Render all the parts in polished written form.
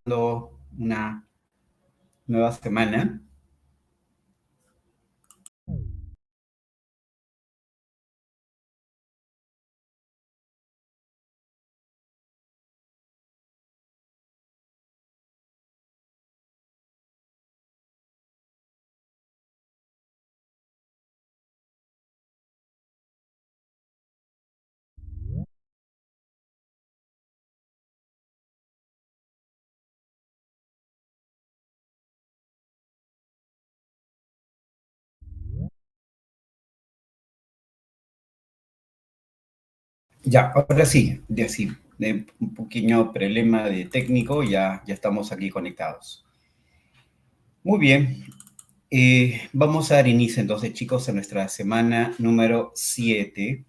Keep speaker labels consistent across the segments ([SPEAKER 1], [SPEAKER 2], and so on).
[SPEAKER 1] una nueva semana. Ya, ahora sí, de un pequeño problema de técnico, ya estamos aquí conectados. Muy bien, vamos a dar inicio entonces, chicos, a nuestra semana número 7.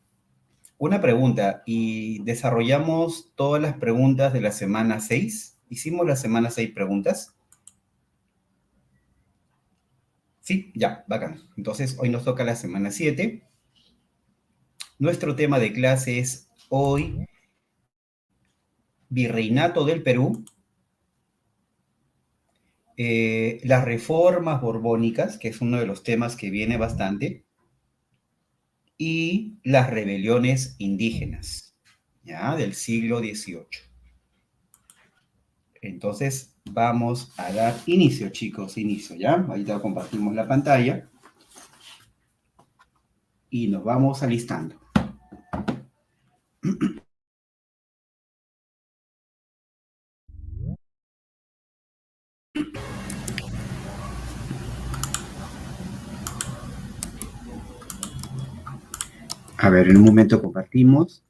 [SPEAKER 1] Una pregunta, ¿y desarrollamos todas las preguntas de la semana 6? ¿Hicimos la semana 6 preguntas? Sí, ya, bacán. Entonces, hoy nos toca la semana 7. Nuestro tema de clase es hoy Virreinato del Perú, las reformas borbónicas, que es uno de los temas que viene bastante, y las rebeliones indígenas, ¿ya? Del siglo XVIII. Entonces, vamos a dar inicio, chicos, inicio, ¿ya? Ahorita compartimos la pantalla y nos vamos alistando. A ver, en un momento compartimos.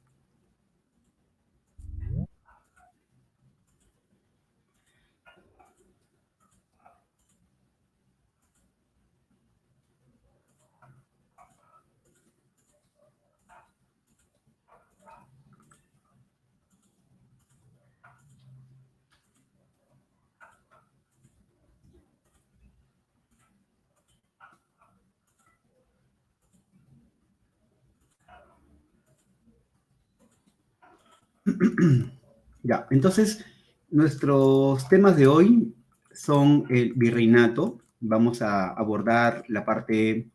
[SPEAKER 1] Ya, entonces, nuestros temas de hoy son el virreinato. Vamos a abordar la parte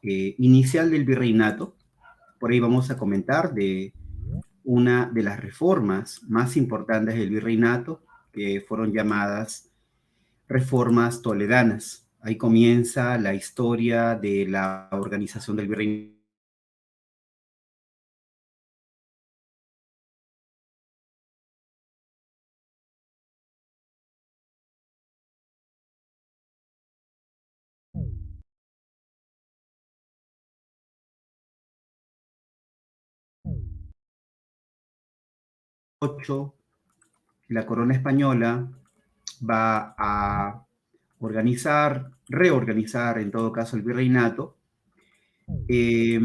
[SPEAKER 1] inicial del virreinato. Por ahí vamos a comentar de una de las reformas más importantes del virreinato, que fueron llamadas reformas toledanas. Ahí comienza la historia de la organización del virreinato. La corona española va a reorganizar en todo caso el virreinato. Eh,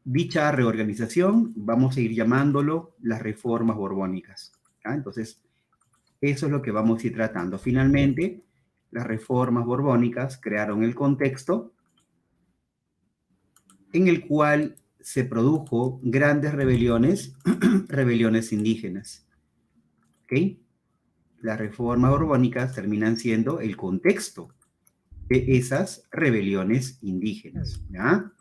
[SPEAKER 1] Dicha reorganización vamos a ir llamándolo las reformas borbónicas. ¿Ah? Entonces, eso es lo que vamos a ir tratando. Finalmente, las reformas borbónicas crearon el contexto en el cual se produjo grandes rebeliones, rebeliones indígenas. ¿Okay? Las reformas borbónicas terminan siendo el contexto de esas rebeliones indígenas. ¿Ya?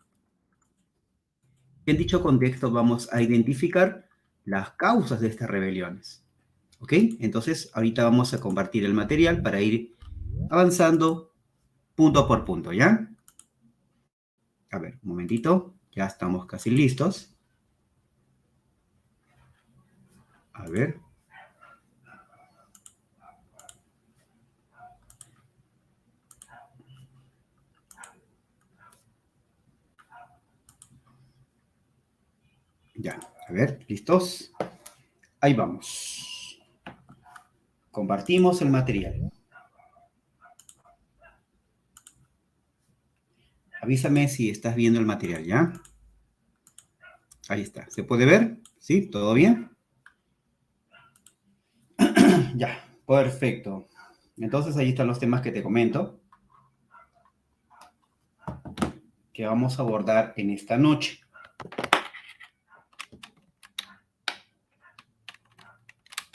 [SPEAKER 1] En dicho contexto vamos a identificar las causas de estas rebeliones. ¿Ok? Entonces, ahorita vamos a compartir el material para ir avanzando punto por punto, ¿ya? A ver, un momentito, ya estamos casi listos. A ver. Ya, a ver, ¿listos? Ahí vamos. Compartimos el material. Avísame si estás viendo el material, ¿ya? Ahí está. ¿Se puede ver? ¿Sí? ¿Todo bien? Ya, perfecto. Entonces ahí están los temas que te comento, que vamos a abordar en esta noche.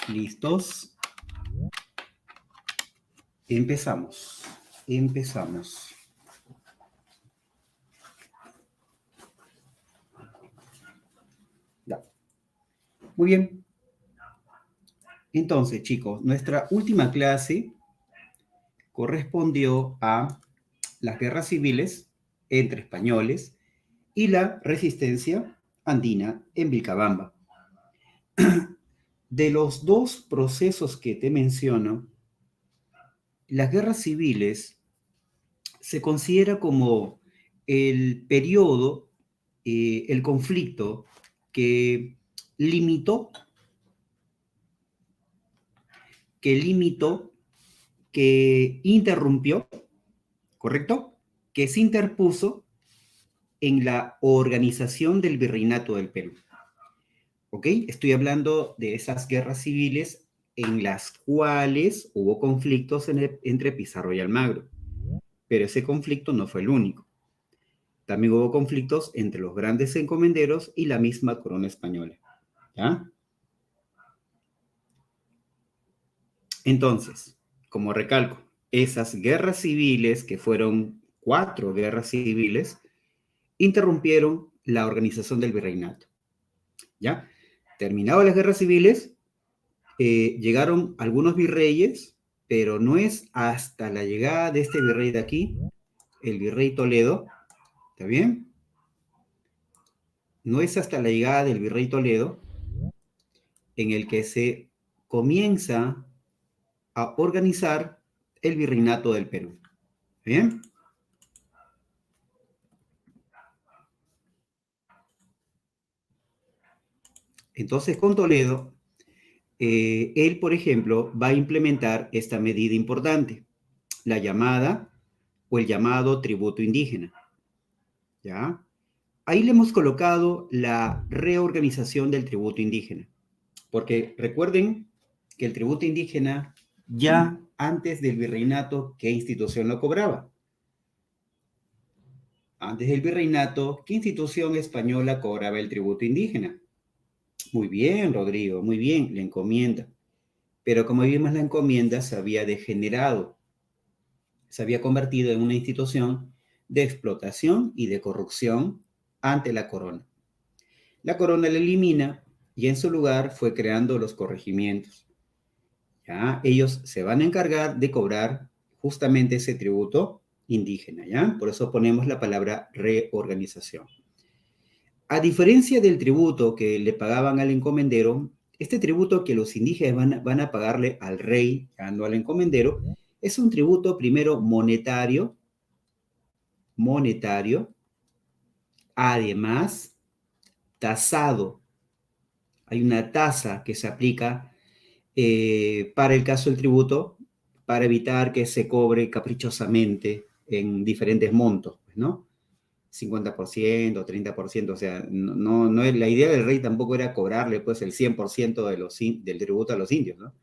[SPEAKER 1] ¿Listos? Empezamos. Empezamos. Ya. Muy bien. Entonces, chicos, nuestra última clase correspondió a las guerras civiles entre españoles y la resistencia andina en Vilcabamba. De los dos procesos que te menciono, las guerras civiles se considera como el periodo, el conflicto que limitó, que interrumpió, ¿correcto? Que se interpuso en la organización del Virreinato del Perú. ¿Ok? Estoy hablando de esas guerras civiles en las cuales hubo conflictos entre Pizarro y Almagro. Pero ese conflicto no fue el único. También hubo conflictos entre los grandes encomenderos y la misma corona española. ¿Ya? Entonces, como recalco, esas guerras civiles, que fueron 4 guerras civiles, interrumpieron la organización del virreinato. ¿Ya? Terminadas las guerras civiles, llegaron algunos virreyes, pero no es hasta la llegada de este virrey de aquí, el virrey Toledo, ¿está bien? No es hasta la llegada del virrey Toledo en el que se comienza a organizar el virreinato del Perú. ¿Bien? Entonces, con Toledo, él, por ejemplo, va a implementar esta medida importante, la llamada o el llamado tributo indígena. ¿Ya? Ahí le hemos colocado la reorganización del tributo indígena, porque recuerden que el tributo indígena ya antes del virreinato, ¿qué institución lo cobraba? Antes del virreinato, ¿qué institución española cobraba el tributo indígena? Muy bien, Rodrigo, muy bien, la encomienda. Pero como vimos, la encomienda se había degenerado, se había convertido en una institución de explotación y de corrupción ante la corona. La corona la elimina y en su lugar fue creando los corregimientos. ¿Ya? Ellos se van a encargar de cobrar justamente ese tributo indígena, ¿ya? Por eso ponemos la palabra reorganización. A diferencia del tributo que le pagaban al encomendero, este tributo que los indígenas van a pagarle al rey, ya no al encomendero, es un tributo primero monetario, además tasado. Hay una tasa que se aplica para el caso del tributo, para evitar que se cobre caprichosamente en diferentes montos, ¿no? 50%, 30%, o sea, no es, la idea del rey tampoco era cobrarle pues el 100% del tributo a los indios, ¿no?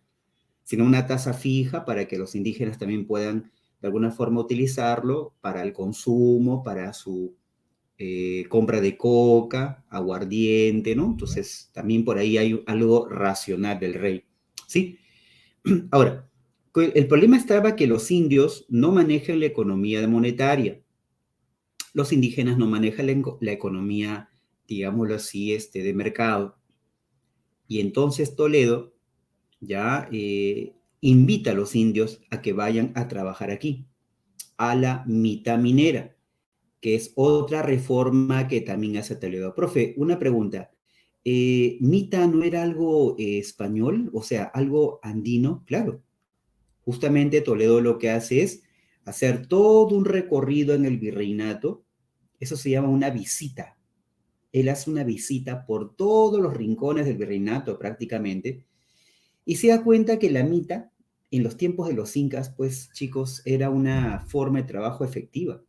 [SPEAKER 1] Sino una tasa fija para que los indígenas también puedan de alguna forma utilizarlo para el consumo, para su compra de coca, aguardiente, ¿no? Entonces, también por ahí hay algo racional del rey, ¿sí? Ahora, el problema estaba que los indios no manejan la economía monetaria. Los indígenas no manejan la economía, digámoslo así, de mercado. Y entonces Toledo ya invita a los indios a que vayan a trabajar aquí, a la mitad minera, que es otra reforma que también hace Toledo. Profe, una pregunta. ¿Mita no era algo español? O sea, algo andino, claro. Justamente Toledo lo que hace es hacer todo un recorrido en el virreinato. Eso se llama una visita. Él hace una visita por todos los rincones del virreinato prácticamente y se da cuenta que la mita en los tiempos de los incas, pues chicos, era una forma de trabajo efectiva.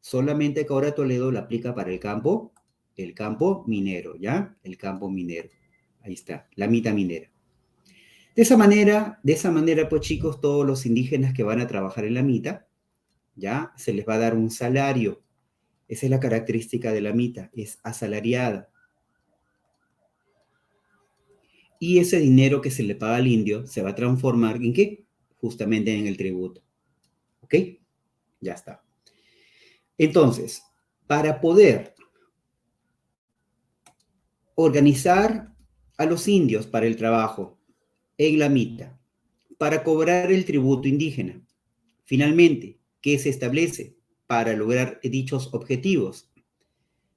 [SPEAKER 1] Solamente que ahora Toledo la aplica para el campo minero, ¿ya? El campo minero. Ahí está, la mita minera. De esa manera, pues chicos, todos los indígenas que van a trabajar en la mita, ya se les va a dar un salario. Esa es la característica de la mita, es asalariada. Y ese dinero que se le paga al indio se va a transformar ¿en qué? Justamente en el tributo. ¿Ok? Ya está. Entonces, para poder organizar a los indios para el trabajo en la mita, para cobrar el tributo indígena, finalmente, ¿qué se establece para lograr dichos objetivos?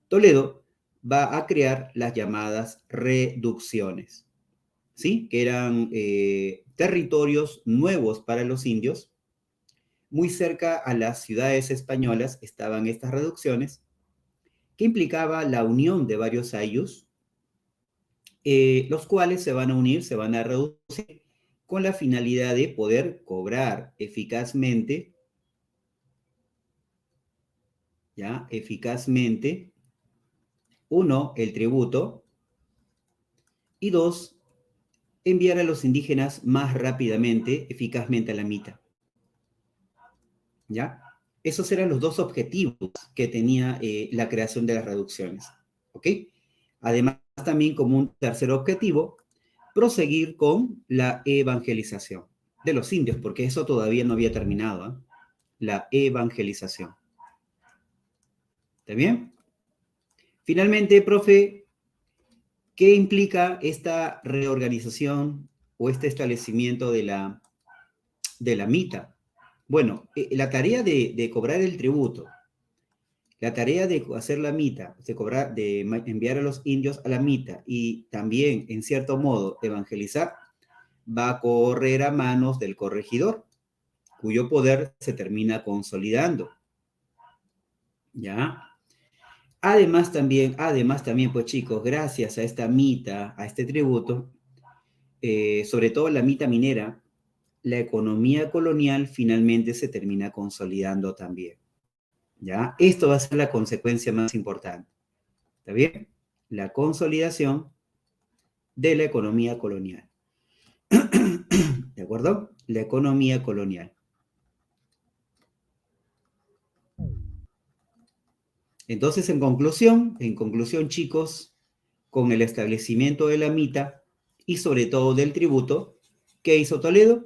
[SPEAKER 1] Toledo va a crear las llamadas reducciones, ¿sí? Que eran territorios nuevos para los indios. Muy cerca a las ciudades españolas estaban estas reducciones, que implicaba la unión de varios ayllus, los cuales se van a unir, se van a reducir con la finalidad de poder cobrar eficazmente, ¿ya? Eficazmente, uno, el tributo, y dos, enviar a los indígenas más rápidamente, eficazmente a la mita, ¿ya? Esos eran los dos objetivos que tenía la creación de las reducciones, ¿ok? Además, también como un tercer objetivo, proseguir con la evangelización de los indios, porque eso todavía no había terminado, ¿eh? La evangelización. ¿Está bien? Finalmente, profe, ¿qué implica esta reorganización o este establecimiento de la mita? Bueno, la tarea de cobrar el tributo, la tarea de hacer la mita, de cobrar, de enviar a los indios a la mita y también, en cierto modo, evangelizar, va a correr a manos del corregidor, cuyo poder se termina consolidando. ¿Ya? Además también, pues chicos, gracias a esta mita, a este tributo, sobre todo la mita minera, la economía colonial finalmente se termina consolidando también. ¿Ya? Esto va a ser la consecuencia más importante. ¿Está bien? La consolidación de la economía colonial. ¿De acuerdo? La economía colonial. Entonces, en conclusión, chicos, con el establecimiento de la mita y sobre todo del tributo, ¿qué hizo Toledo?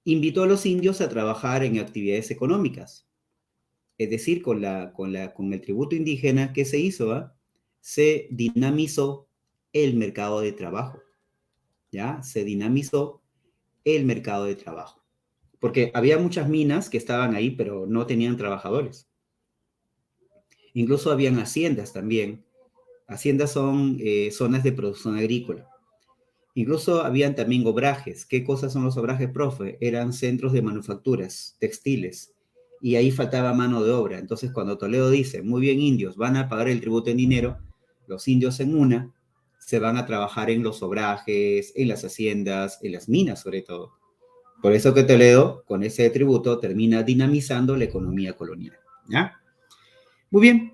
[SPEAKER 1] Invitó a los indios a trabajar en actividades económicas. Es decir, con el tributo indígena, ¿qué se hizo? ¿Ah? Se dinamizó el mercado de trabajo. ¿Ya? Se dinamizó el mercado de trabajo. Porque había muchas minas que estaban ahí, pero no tenían trabajadores. Incluso habían haciendas también. Haciendas son zonas de producción agrícola. Incluso habían también obrajes. ¿Qué cosas son los obrajes, profe? Eran centros de manufacturas, textiles, y ahí faltaba mano de obra. Entonces, cuando Toledo dice, muy bien, indios, van a pagar el tributo en dinero, los indios en una se van a trabajar en los obrajes, en las haciendas, en las minas sobre todo. Por eso que Toledo, con ese tributo, termina dinamizando la economía colonial. ¿Ya? Muy bien.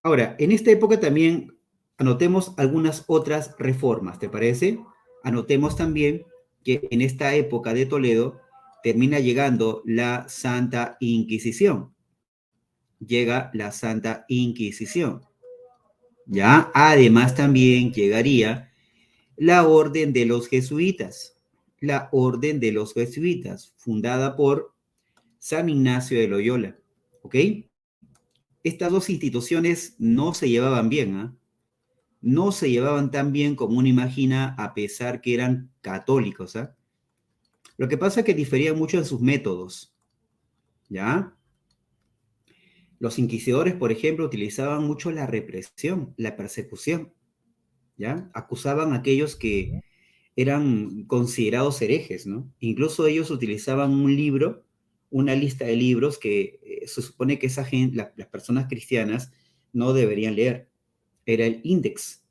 [SPEAKER 1] Ahora, en esta época también anotemos algunas otras reformas, ¿te parece? Anotemos también que en esta época de Toledo termina llegando la Santa Inquisición. Llega la Santa Inquisición. ¿Ya? Además también llegaría la Orden de los Jesuitas. La Orden de los Jesuitas, fundada por San Ignacio de Loyola. ¿Ok? Estas dos instituciones no se llevaban bien, ¿eh? No se llevaban tan bien como uno imagina, a pesar que eran católicos. ¿Eh? Lo que pasa es que diferían mucho en sus métodos, ¿ya? Los inquisidores, por ejemplo, utilizaban mucho la represión, la persecución, ¿ya? Acusaban a aquellos que eran considerados herejes, ¿no? Incluso ellos utilizaban un libro, una lista de libros que se supone que esa gente, las personas cristianas no deberían leer. Era el Índex.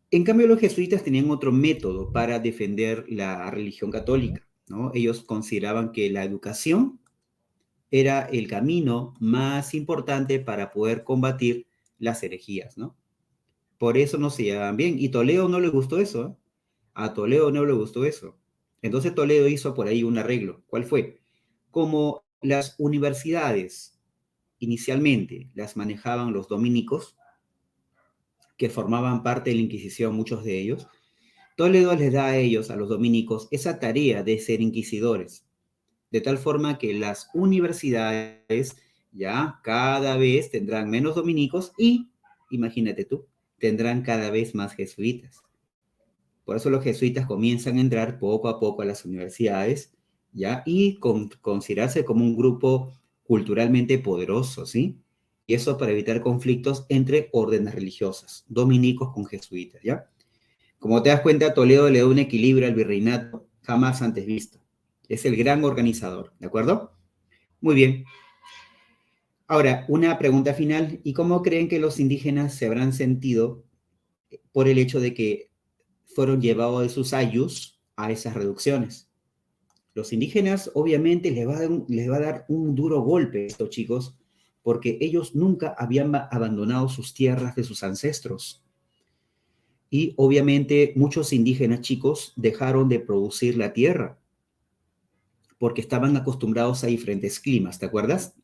[SPEAKER 1] En cambio, los jesuitas tenían otro método para defender la religión católica, ¿no? Ellos consideraban que la educación era el camino más importante para poder combatir las herejías, ¿no? Por eso no se llevaban bien. Y Toledo no le gustó eso, ¿eh? A Toledo no le gustó eso. Entonces Toledo hizo por ahí un arreglo. ¿Cuál fue? Como las universidades inicialmente las manejaban los dominicos, que formaban parte de la Inquisición, muchos de ellos, Toledo les da a ellos, a los dominicos, esa tarea de ser inquisidores. de tal forma que las universidades ya cada vez tendrán menos dominicos y, imagínate tú, tendrán cada vez más jesuitas. Por eso los jesuitas comienzan a entrar poco a poco a las universidades, ¿ya? Y considerarse como un grupo culturalmente poderoso, ¿sí? Y eso para evitar conflictos entre órdenes religiosas, dominicos con jesuitas, ¿ya? Como te das cuenta, Toledo le da un equilibrio al virreinato jamás antes visto. Es el gran organizador, ¿de acuerdo? Muy bien. Ahora, una pregunta final. ¿Y cómo creen que los indígenas se habrán sentido por el hecho de que fueron llevados de sus ayllus a esas reducciones? Los indígenas, obviamente, les va a dar un duro golpe a estos chicos, porque ellos nunca habían abandonado sus tierras de sus ancestros. Y obviamente muchos indígenas chicos dejaron de producir la tierra porque estaban acostumbrados a diferentes climas, ¿te acuerdas?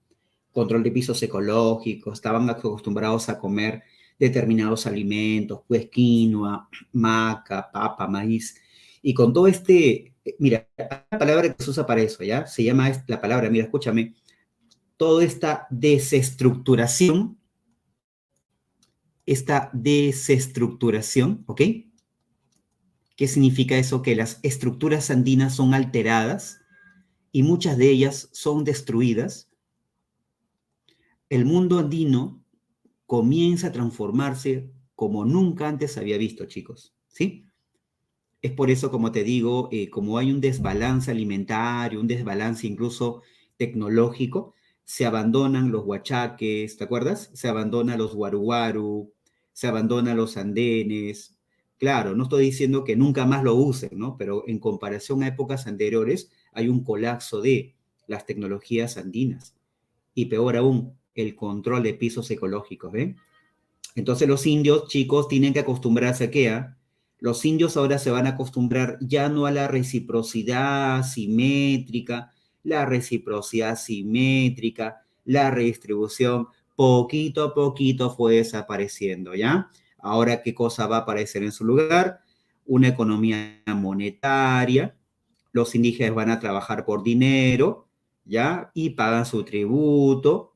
[SPEAKER 1] Control de pisos ecológicos, estaban acostumbrados a comer determinados alimentos, pues quinoa, maca, papa, maíz. Y con todo mira, la palabra que se usa para eso, ¿ya? Se llama la palabra, mira, escúchame, toda esta desestructuración, ¿ok? ¿Qué significa eso? Que las estructuras andinas son alteradas y muchas de ellas son destruidas. El mundo andino comienza a transformarse como nunca antes había visto, chicos, ¿sí? Es por eso, como te digo, como hay un desbalance alimentario, un desbalance incluso tecnológico, se abandonan los huachaques, ¿te acuerdas? Se abandonan los guaruguaru, se abandonan los andenes. Claro, no estoy diciendo que nunca más lo usen, ¿no? Pero en comparación a épocas anteriores, hay un colapso de las tecnologías andinas. Y peor aún, el control de pisos ecológicos, ¿ven? Entonces los indios, chicos, tienen que acostumbrarse a qué, ¿ah? Los indios ahora se van a acostumbrar ya no a la reciprocidad simétrica, la redistribución, poquito a poquito fue desapareciendo, ¿ya? Ahora, ¿qué cosa va a aparecer en su lugar? Una economía monetaria, los indígenas van a trabajar por dinero, ¿ya? Y pagan su tributo,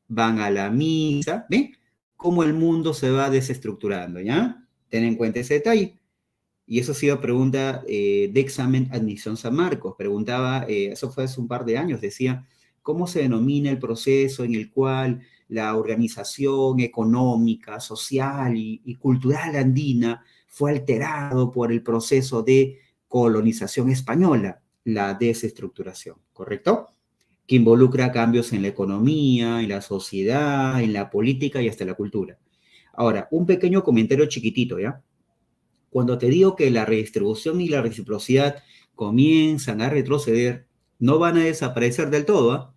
[SPEAKER 1] van a la misa, ¿ven? Cómo el mundo se va desestructurando, ¿ya? Ten en cuenta ese detalle. Y eso ha sido pregunta de examen admisión San Marcos. Preguntaba, eso fue hace un par de años, decía, ¿cómo se denomina el proceso en el cual la organización económica, social y cultural andina fue alterado por el proceso de colonización española? La desestructuración, ¿correcto? Que involucra cambios en la economía, en la sociedad, en la política y hasta la cultura. Ahora, un pequeño comentario chiquitito, ¿ya? Cuando te digo que la redistribución y la reciprocidad comienzan a retroceder, no van a desaparecer del todo,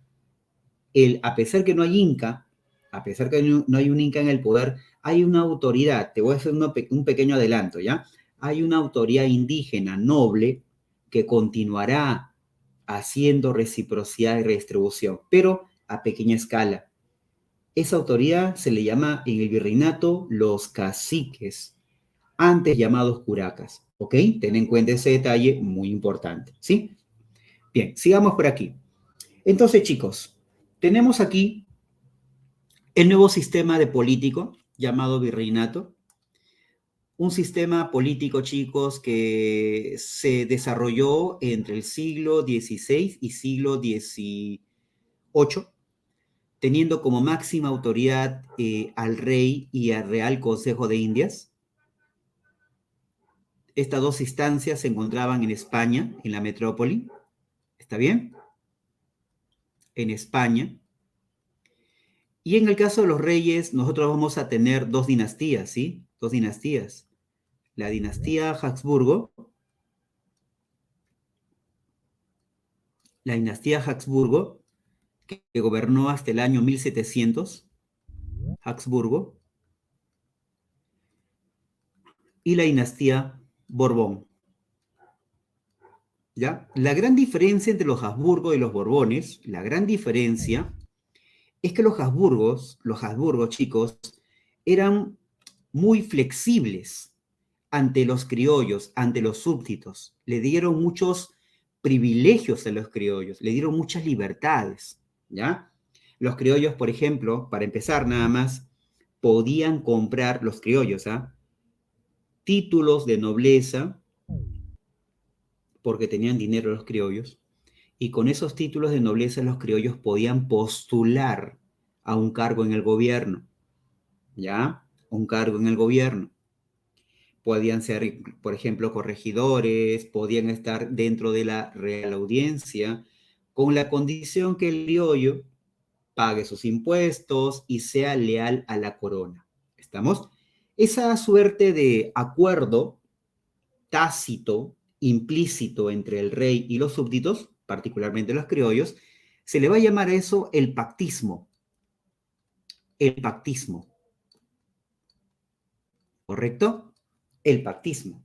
[SPEAKER 1] ¿eh? A pesar que no hay Inca, a pesar que no hay un Inca en el poder, hay una autoridad, te voy a hacer un pequeño adelanto, ¿ya? Hay una autoridad indígena noble que continuará haciendo reciprocidad y redistribución, pero a pequeña escala. Esa autoridad se le llama en el virreinato los caciques, antes llamados curacas, ¿ok? Ten en cuenta ese detalle muy importante, ¿sí? Bien, sigamos por aquí. Entonces, chicos, tenemos aquí el nuevo sistema de político llamado virreinato, un sistema político, chicos, que se desarrolló entre el siglo XVI y siglo XVIII, teniendo como máxima autoridad al rey y al Real Consejo de Indias. Estas dos instancias se encontraban en España, en la metrópoli, ¿está bien? En España. Y en el caso de los reyes, nosotros vamos a tener dos dinastías, ¿sí? Dos dinastías. La dinastía Habsburgo, que gobernó hasta el año 1700, Habsburgo, y la dinastía Borbón. ¿Ya? La gran diferencia entre los Habsburgo y los Borbones, la gran diferencia es que los Habsburgos, chicos, eran muy flexibles ante los criollos, ante los súbditos. Le dieron muchos privilegios a los criollos, le dieron muchas libertades, ¿ya? Los criollos, por ejemplo, para empezar nada más, podían comprar, los criollos, ¿ah? Títulos de nobleza, porque tenían dinero los criollos, y con esos títulos de nobleza los criollos podían postular a un cargo en el gobierno, ¿ya? Un cargo en el gobierno. Podían ser, por ejemplo, corregidores, podían estar dentro de la Real Audiencia, con la condición que el criollo pague sus impuestos y sea leal a la corona. ¿Estamos? Esa suerte de acuerdo tácito, implícito entre el rey y los súbditos, particularmente los criollos, se le va a llamar a eso el pactismo. El pactismo. ¿Correcto? El pactismo.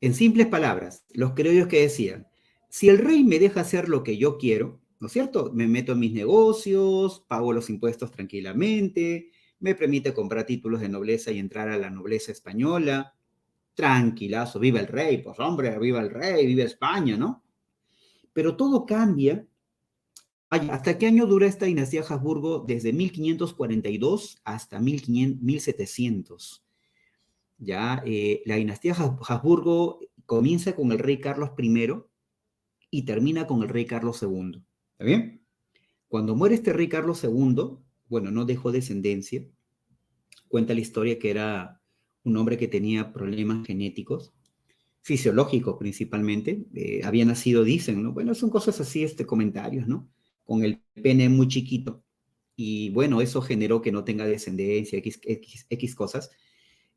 [SPEAKER 1] En simples palabras, los criollos que decían, si el rey me deja hacer lo que yo quiero, ¿no es cierto? Me meto en mis negocios, pago los impuestos tranquilamente, me permite comprar títulos de nobleza y entrar a la nobleza española, tranquilazo, viva el rey, pues hombre, viva el rey, viva España, ¿no? Pero todo cambia. ¿Hasta qué año dura esta dinastía Habsburgo? Desde 1542 hasta 1700. Ya, la dinastía Habsburgo comienza con el rey Carlos I y termina con el rey Carlos II. ¿Está bien? Cuando muere este rey Carlos II, bueno, no dejó descendencia. Cuenta la historia que era un hombre que tenía problemas genéticos, fisiológicos principalmente. Había nacido, dicen, ¿no? Bueno, son cosas así, comentarios, ¿no? Con el pene muy chiquito. Y bueno, eso generó que no tenga descendencia, X cosas.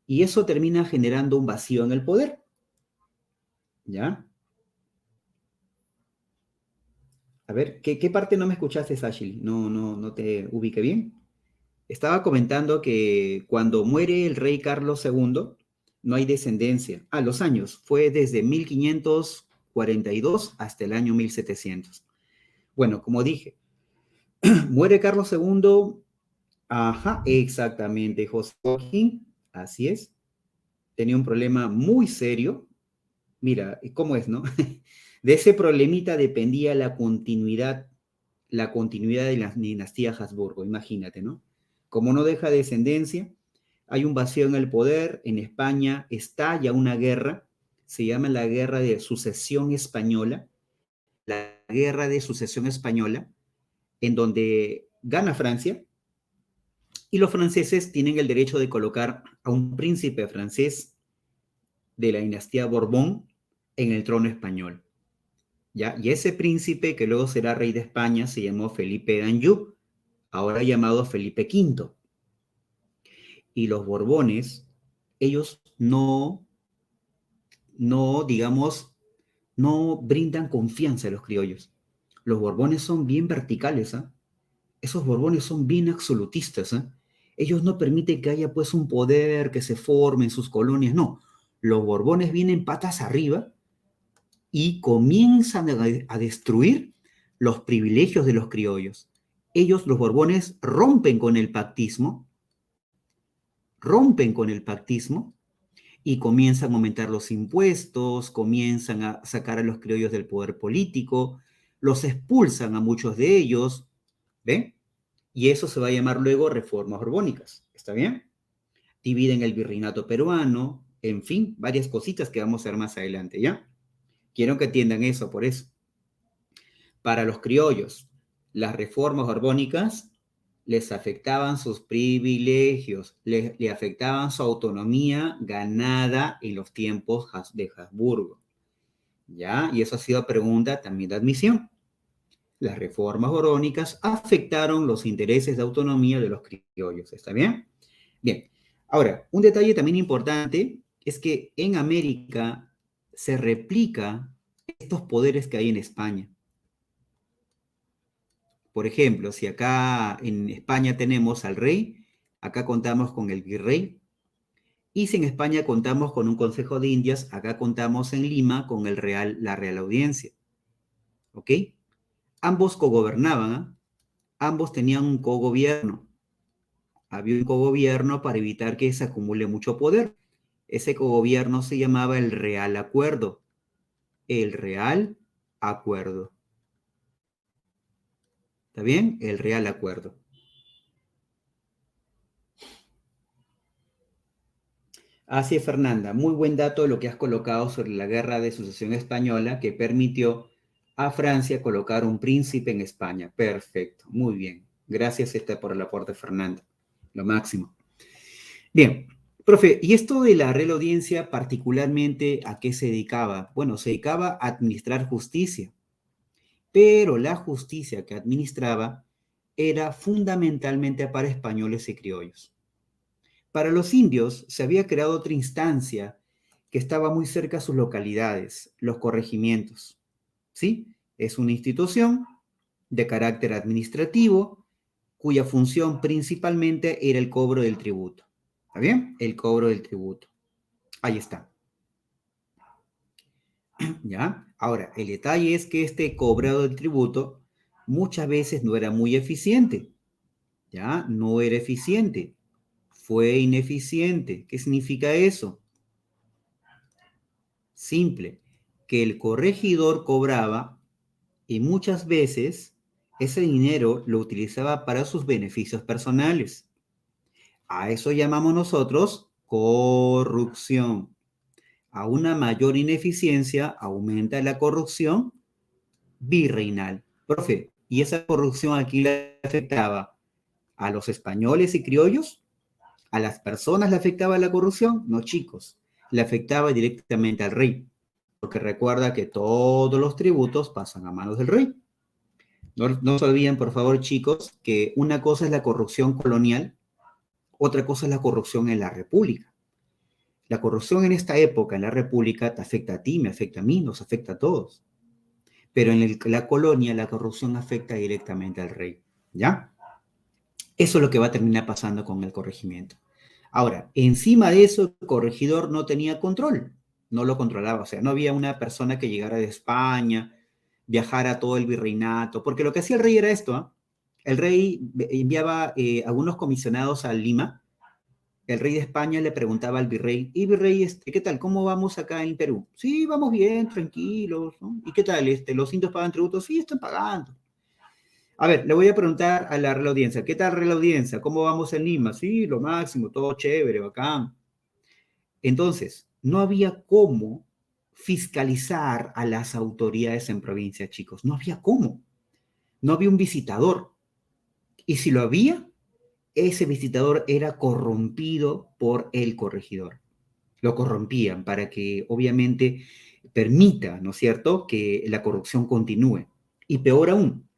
[SPEAKER 1] Y eso termina generando un vacío en el poder. ¿Ya? A ver, ¿qué parte no me escuchaste, Ashley? No te ubiqué bien. Estaba comentando que cuando muere el rey Carlos II, no hay descendencia. Los años, fue desde 1542 hasta el año 1700. Bueno, como dije, muere Carlos II, ajá, exactamente, José Joaquín, así es, tenía un problema muy serio. Mira, ¿cómo es, no? De ese problemita dependía la continuidad de la dinastía Habsburgo, imagínate, ¿no? Como no deja descendencia, hay un vacío en el poder, en España estalla una guerra, se llama la Guerra de Sucesión Española, la Guerra de Sucesión Española, en donde gana Francia, y los franceses tienen el derecho de colocar a un príncipe francés de la dinastía Borbón en el trono español. ¿Ya? Y ese príncipe que luego será rey de España se llamó Felipe d'Anjou, ahora llamado Felipe V. Y los Borbones, ellos digamos, no brindan confianza a los criollos. Los Borbones son bien verticales, ¿eh? Esos Borbones son bien absolutistas, ¿eh? Ellos no permiten que haya pues un poder que se forme en sus colonias, no. Los Borbones vienen patas arriba y comienzan a destruir los privilegios de los criollos. Ellos, los Borbones, rompen con el pactismo y comienzan a aumentar los impuestos, comienzan a sacar a los criollos del poder político, los expulsan a muchos de ellos, ¿ven? Y eso se va a llamar luego reformas borbónicas, ¿está bien? Dividen el virreinato peruano, en fin, varias cositas que vamos a ver más adelante, ¿ya? Quiero que entiendan eso, por eso. Para los criollos, las reformas borbónicas les afectaban sus privilegios, le afectaban su autonomía ganada en los tiempos de Habsburgo. ¿Ya? Y eso ha sido pregunta también de admisión. Las reformas borbónicas afectaron los intereses de autonomía de los criollos. ¿Está bien? Bien. Ahora, un detalle también importante es que en América se replica estos poderes que hay en España. Por ejemplo, si acá en España tenemos al rey, acá contamos con el virrey, y si en España contamos con un Consejo de Indias, acá contamos en Lima con la Real Audiencia. ¿Ok? Ambos cogobernaban, ¿eh? Ambos tenían un cogobierno. Había un cogobierno para evitar que se acumule mucho poder. Ese cogobierno se llamaba el Real Acuerdo. el Real Acuerdo. ¿Está bien? El Real Acuerdo. Así es, Fernanda. Muy buen dato lo que has colocado sobre la Guerra de Sucesión Española que permitió a Francia colocar un príncipe en España. Perfecto. Muy bien. Gracias por el aporte, Fernanda. Lo máximo. Bien. Profe, ¿y esto de la Real Audiencia particularmente a qué se dedicaba? Bueno, se dedicaba a administrar justicia, pero la justicia que administraba era fundamentalmente para españoles y criollos. Para los indios se había creado otra instancia que estaba muy cerca a sus localidades, los corregimientos. ¿Sí? Es una institución de carácter administrativo cuya función principalmente era el cobro del tributo. ¿Está bien? El cobro del tributo. Ahí está. ¿Ya? Ahora, el detalle es que este cobrado del tributo muchas veces no era muy eficiente. ¿Ya? No era eficiente. Fue ineficiente. ¿Qué significa eso? Simple, que el corregidor cobraba y muchas veces ese dinero lo utilizaba para sus beneficios personales. A eso llamamos nosotros corrupción. A una mayor ineficiencia aumenta la corrupción virreinal. Profe, ¿y esa corrupción aquí le afectaba a los españoles y criollos? ¿A las personas le afectaba la corrupción? No, chicos, le afectaba directamente al rey. Porque recuerda que todos los tributos pasan a manos del rey. No se olviden, por favor, chicos, que una cosa es la corrupción colonial, otra cosa es la corrupción en la República. La corrupción en esta época, en la República, te afecta a ti, me afecta a mí, nos afecta a todos. Pero en la colonia, la corrupción afecta directamente al rey. ¿Ya? Eso es lo que va a terminar pasando con el corregimiento. Ahora, encima de eso, el corregidor no tenía control, no lo controlaba, o sea, no había una persona que llegara de España, viajara a todo el virreinato, porque lo que hacía el rey era esto, ¿eh? El rey enviaba algunos comisionados a Lima, el rey de España le preguntaba al virrey, y virrey, ¿qué tal? ¿Cómo vamos acá en Perú? Sí, vamos bien, tranquilos, ¿no? ¿Y qué tal? ¿Los indios pagan tributos? Sí, están pagando. A ver, le voy a preguntar a la Real Audiencia, ¿qué tal Real Audiencia? ¿Cómo vamos en Lima? Sí, lo máximo, todo chévere, bacán. Entonces, no había cómo fiscalizar a las autoridades en provincia, chicos. No había cómo. No había un visitador. Y si lo había, ese visitador era corrompido por el corregidor. Lo corrompían para que, obviamente, permita, ¿no es cierto?, que la corrupción continúe. Y peor aún,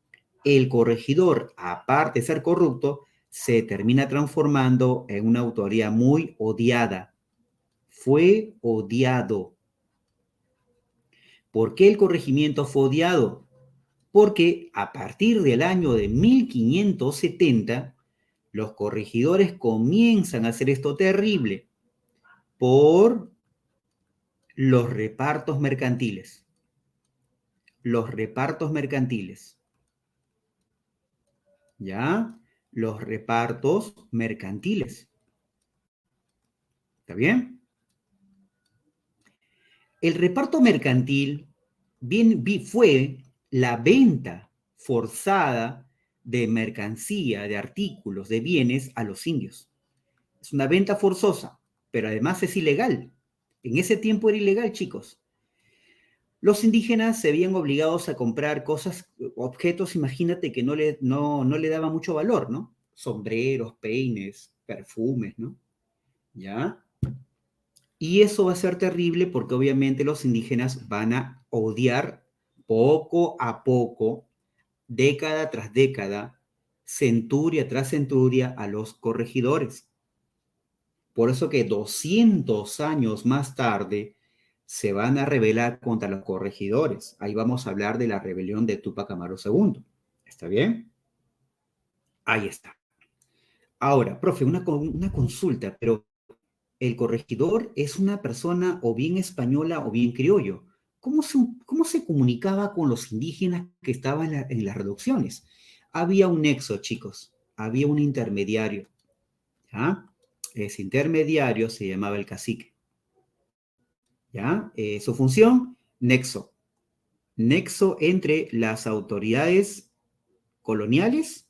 [SPEAKER 1] el corregidor, aparte de ser corrupto, se termina transformando en una autoridad muy odiada. Fue odiado. ¿Por qué el corregimiento fue odiado? Porque a partir del año de 1570, los corregidores comienzan a hacer esto terrible por los repartos mercantiles. Los repartos mercantiles. ¿Ya? Los repartos mercantiles. ¿Está bien? El reparto mercantil fue la venta forzada de mercancía, de artículos, de bienes a los indios. Es una venta forzosa, pero además es ilegal. En ese tiempo era ilegal, chicos. Los indígenas se veían obligados a comprar cosas, objetos, imagínate que no le daba mucho valor, ¿no? Sombreros, peines, perfumes, ¿no? ¿Ya? Y eso va a ser terrible porque obviamente los indígenas van a odiar poco a poco, década tras década, centuria tras centuria a los corregidores. Por eso que 200 años más tarde se van a rebelar contra los corregidores. Ahí vamos a hablar de la rebelión de Túpac Amaru II. ¿Está bien? Ahí está. Ahora, profe, una consulta, pero el corregidor es una persona o bien española o bien criollo. ¿Cómo se comunicaba con los indígenas que estaban en las reducciones? Había un nexo, chicos, había un intermediario. ¿Ya? Ese intermediario se llamaba el cacique. ¿Ya? Su función, nexo. nexo entre las autoridades coloniales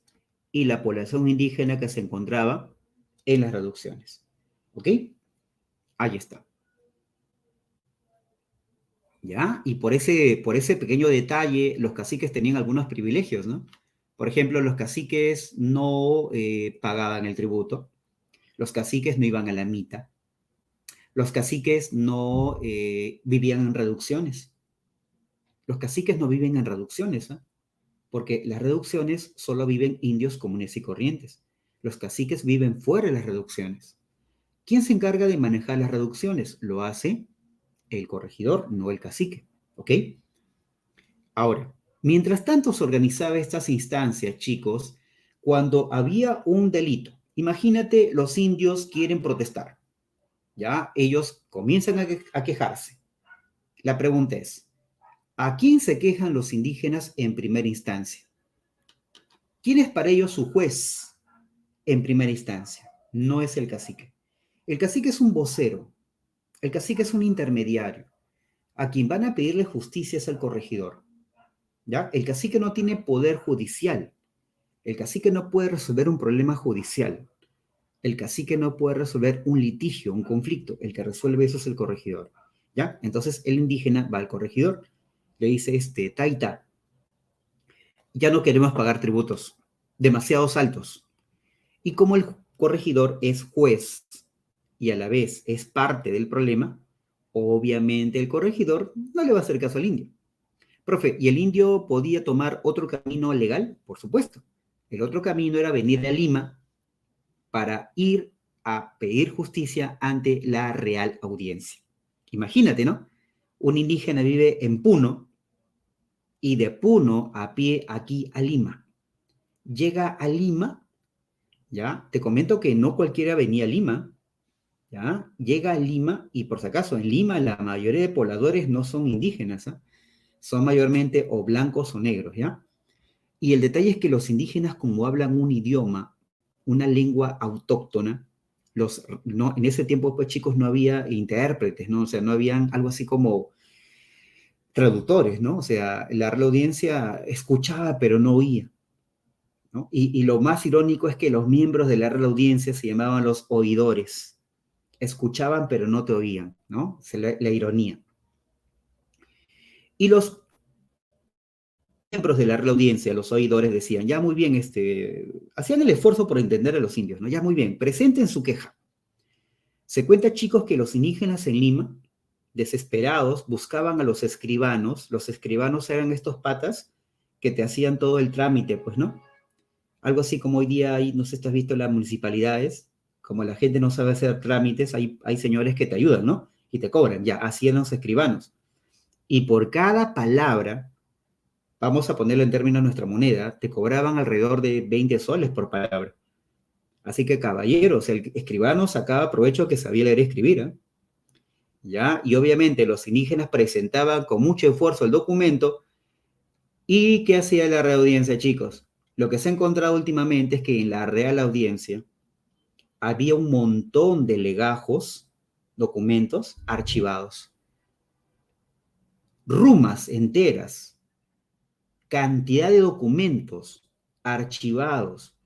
[SPEAKER 1] y la población indígena que se encontraba en las reducciones. ¿Ok? Ahí está. ¿Ya? Y por ese pequeño detalle, los caciques tenían algunos privilegios, ¿no? Por ejemplo, los caciques no pagaban el tributo, los caciques no iban a la mita, los caciques no vivían en reducciones. Los caciques no viven en reducciones, ¿eh? Porque las reducciones solo viven indios comunes y corrientes. Los caciques viven fuera de las reducciones. ¿Quién se encarga de manejar las reducciones? Lo hace el corregidor, no el cacique. ¿Ok? Ahora, mientras tanto se organizaba estas instancias, chicos, cuando había un delito. Imagínate, los indios quieren protestar. ¿Ya? Ellos comienzan a quejarse. La pregunta es, ¿a quién se quejan los indígenas en primera instancia? ¿Quién es para ellos su juez en primera instancia? No es el cacique. El cacique es un vocero. El cacique es un intermediario. A quien van a pedirle justicia es al corregidor. ¿Ya? El cacique no tiene poder judicial. El cacique no puede resolver un problema judicial. El cacique no puede resolver un litigio, un conflicto. El que resuelve eso es el corregidor. ¿Ya? Entonces el indígena va al corregidor, le dice, taita, ya no queremos pagar tributos demasiados altos. Y como el corregidor es juez y a la vez es parte del problema, obviamente el corregidor no le va a hacer caso al indio. Profe, ¿y el indio podía tomar otro camino legal? Por supuesto. El otro camino era venir a Lima para ir a pedir justicia ante la Real Audiencia. Imagínate, ¿no? Un indígena vive en Puno y de Puno a pie aquí a Lima. Llega a Lima, ¿ya? Te comento que no cualquiera venía a Lima, ¿ya? Llega a Lima y por si acaso en Lima la mayoría de pobladores no son indígenas, ¿eh? Son mayormente o blancos o negros, ¿ya? Y el detalle es que los indígenas, como hablan un idioma, una lengua autóctona, no, en ese tiempo, pues chicos, no había intérpretes, ¿no? O sea, no habían algo así como traductores, ¿no? O sea, la audiencia escuchaba pero no oía, ¿no? Y lo más irónico es que los miembros de la Real Audiencia se llamaban los oidores. Escuchaban pero no te oían, ¿no? La ironía. Y los miembros de la Real Audiencia, los oidores, decían, ya muy bien, hacían el esfuerzo por entender a los indios, ¿no? Ya muy bien, presenten su queja. Se cuenta, chicos, que los indígenas en Lima, desesperados, buscaban a los escribanos eran estos patas que te hacían todo el trámite, pues, ¿no? Algo así como hoy día hay, no sé si has visto las municipalidades, como la gente no sabe hacer trámites, hay señores que te ayudan, ¿no? Y te cobran, ya, así eran los escribanos. Y por cada palabra, vamos a ponerlo en términos de nuestra moneda, te cobraban alrededor de 20 soles por palabra. Así que, caballeros, el escribano sacaba provecho que sabía leer y escribir, ¿eh? ¿Ya? Y obviamente los indígenas presentaban con mucho esfuerzo el documento. ¿Y qué hacía la Real Audiencia, chicos? Lo que se ha encontrado últimamente es que en la Real Audiencia había un montón de legajos, documentos archivados, rumas enteras, cantidad de documentos archivados.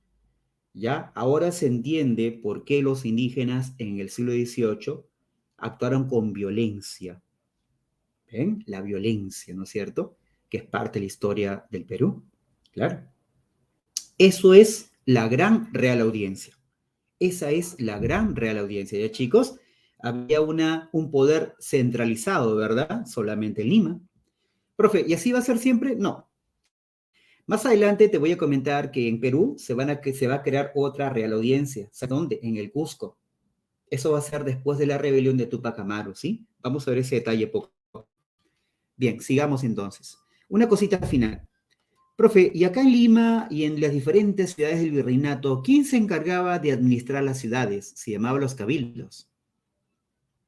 [SPEAKER 1] ¿Ya? Ahora se entiende por qué los indígenas en el siglo XVIII actuaron con violencia. ¿Ven? La violencia, ¿no es cierto? Que es parte de la historia del Perú. Claro. Eso es la gran Real Audiencia. Esa es la gran Real Audiencia. Ya, chicos, había un poder centralizado, ¿verdad? Solamente en Lima. Profe, ¿y así va a ser siempre? No. Más adelante te voy a comentar que en Perú se va a crear otra Real Audiencia. ¿Sabes dónde? En el Cusco. Eso va a ser después de la rebelión de Tupac Amaru, ¿sí? Vamos a ver ese detalle poco. Bien, sigamos entonces. Una cosita final. Profe, y acá en Lima y en las diferentes ciudades del virreinato, ¿quién se encargaba de administrar las ciudades? Se llamaba los cabildos.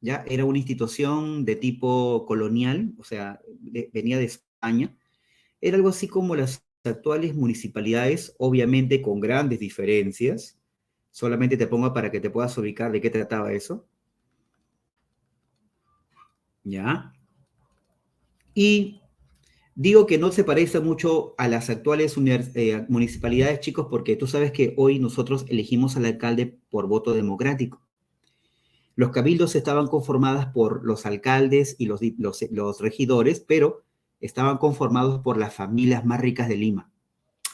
[SPEAKER 1] ¿Ya? Era una institución de tipo colonial, o sea, venía de España. Era algo así como las actuales municipalidades, obviamente con grandes diferencias. Solamente te pongo para que te puedas ubicar de qué trataba eso. ¿Ya? Y Digo que no se parece mucho a las actuales municipalidades, chicos, porque tú sabes que hoy nosotros elegimos al alcalde por voto democrático. Los cabildos estaban conformados por los alcaldes y los regidores, pero estaban conformados por las familias más ricas de Lima.